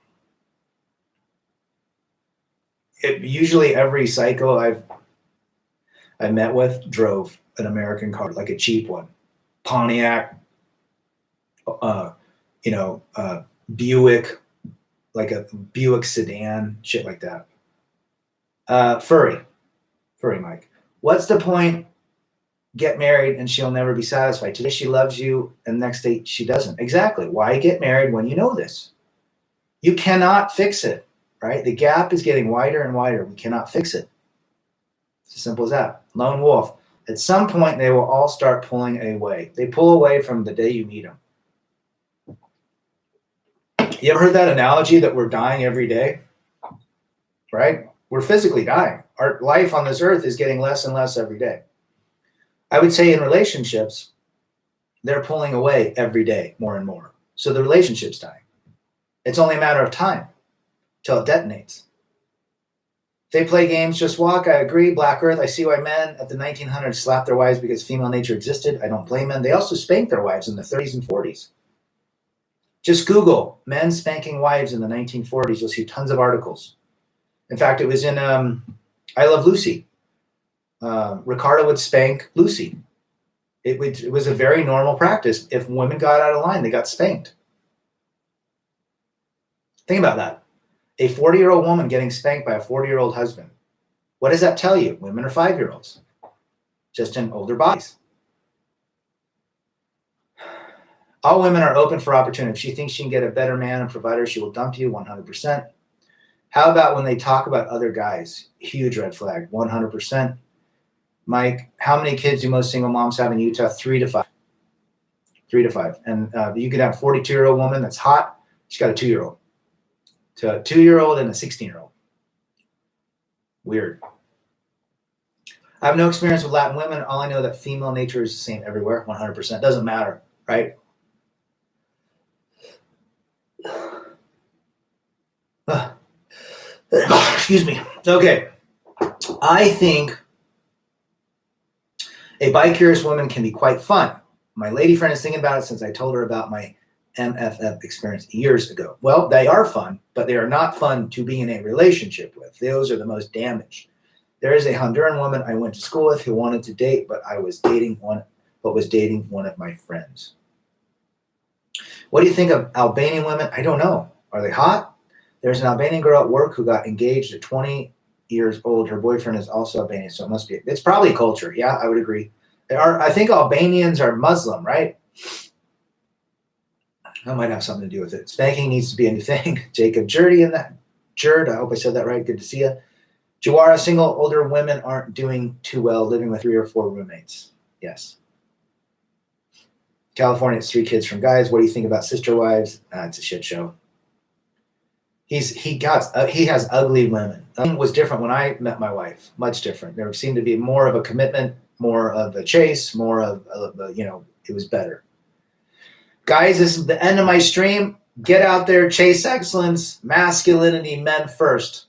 Usually every psycho I met with drove an American car, like a cheap one, Pontiac, Buick, like a Buick sedan, shit like that. Furry Mike. What's the point? Get married and she'll never be satisfied. Today she loves you and next day she doesn't. Exactly. Why get married when you know this? You cannot fix it, right? The gap is getting wider and wider. We cannot fix it. It's as simple as that. Lone wolf. At some point, they will all start pulling away. They pull away from the day you meet them. You ever heard that analogy that we're dying every day? Right? We're physically dying. Our life on this earth is getting less and less every day. I would say in relationships, they're pulling away every day more and more. So the relationship's dying. It's only a matter of time till it detonates. They play games, just walk. I agree. Black Earth. I see why men at the 1900s slapped their wives because female nature existed. I don't blame men. They also spanked their wives in the 30s and 40s. Just Google men spanking wives in the 1940s. You'll see tons of articles. In fact, it was in I Love Lucy. Ricardo would spank Lucy. It was a very normal practice. If women got out of line, they got spanked. Think about that. A 40-year-old woman getting spanked by a 40-year-old husband. What does that tell you? Women are 5-year-olds, just in older bodies. All women are open for opportunity. If she thinks she can get a better man and provider, she will dump you 100%. How about when they talk about other guys? Huge red flag, 100%. Mike, how many kids do most single moms have in Utah? 3 to 5. 3 to 5. And you could have a 42-year-old woman that's hot. She's got a 2-year-old. To a 2-year-old and a 16-year-old. Weird. I have no experience with Latin women. All I know that female nature is the same everywhere, 100%. Doesn't matter, right? Excuse me. Okay. I think a bi-curious woman can be quite fun. My lady friend is thinking about it since I told her about my MFF experience years ago. Well, they are fun, but they are not fun to be in a relationship with. Those are the most damaged. There is a Honduran woman I went to school with who wanted to date, but was dating one of my friends. What do you think of Albanian women? I don't know. Are they hot? There's an Albanian girl at work who got engaged at 20 years old. Her boyfriend is also Albanian, so it must be. It's probably a culture. Yeah, I would agree. I think Albanians are Muslim, right? That might have something to do with it. Spanking needs to be a new thing. Jacob Jurdy in that. Jurd, I hope I said that right. Good to see you. Jawara, single older women aren't doing too well, living with 3 or 4 roommates. Yes. California, it's 3 kids from guys. What do you think about sister wives? It's a shit show. He has ugly women. It was different when I met my wife. Much different. There seemed to be more of a commitment, more of a chase, more of it was better. Guys, this is the end of my stream. Get out there, chase excellence, masculinity, men first.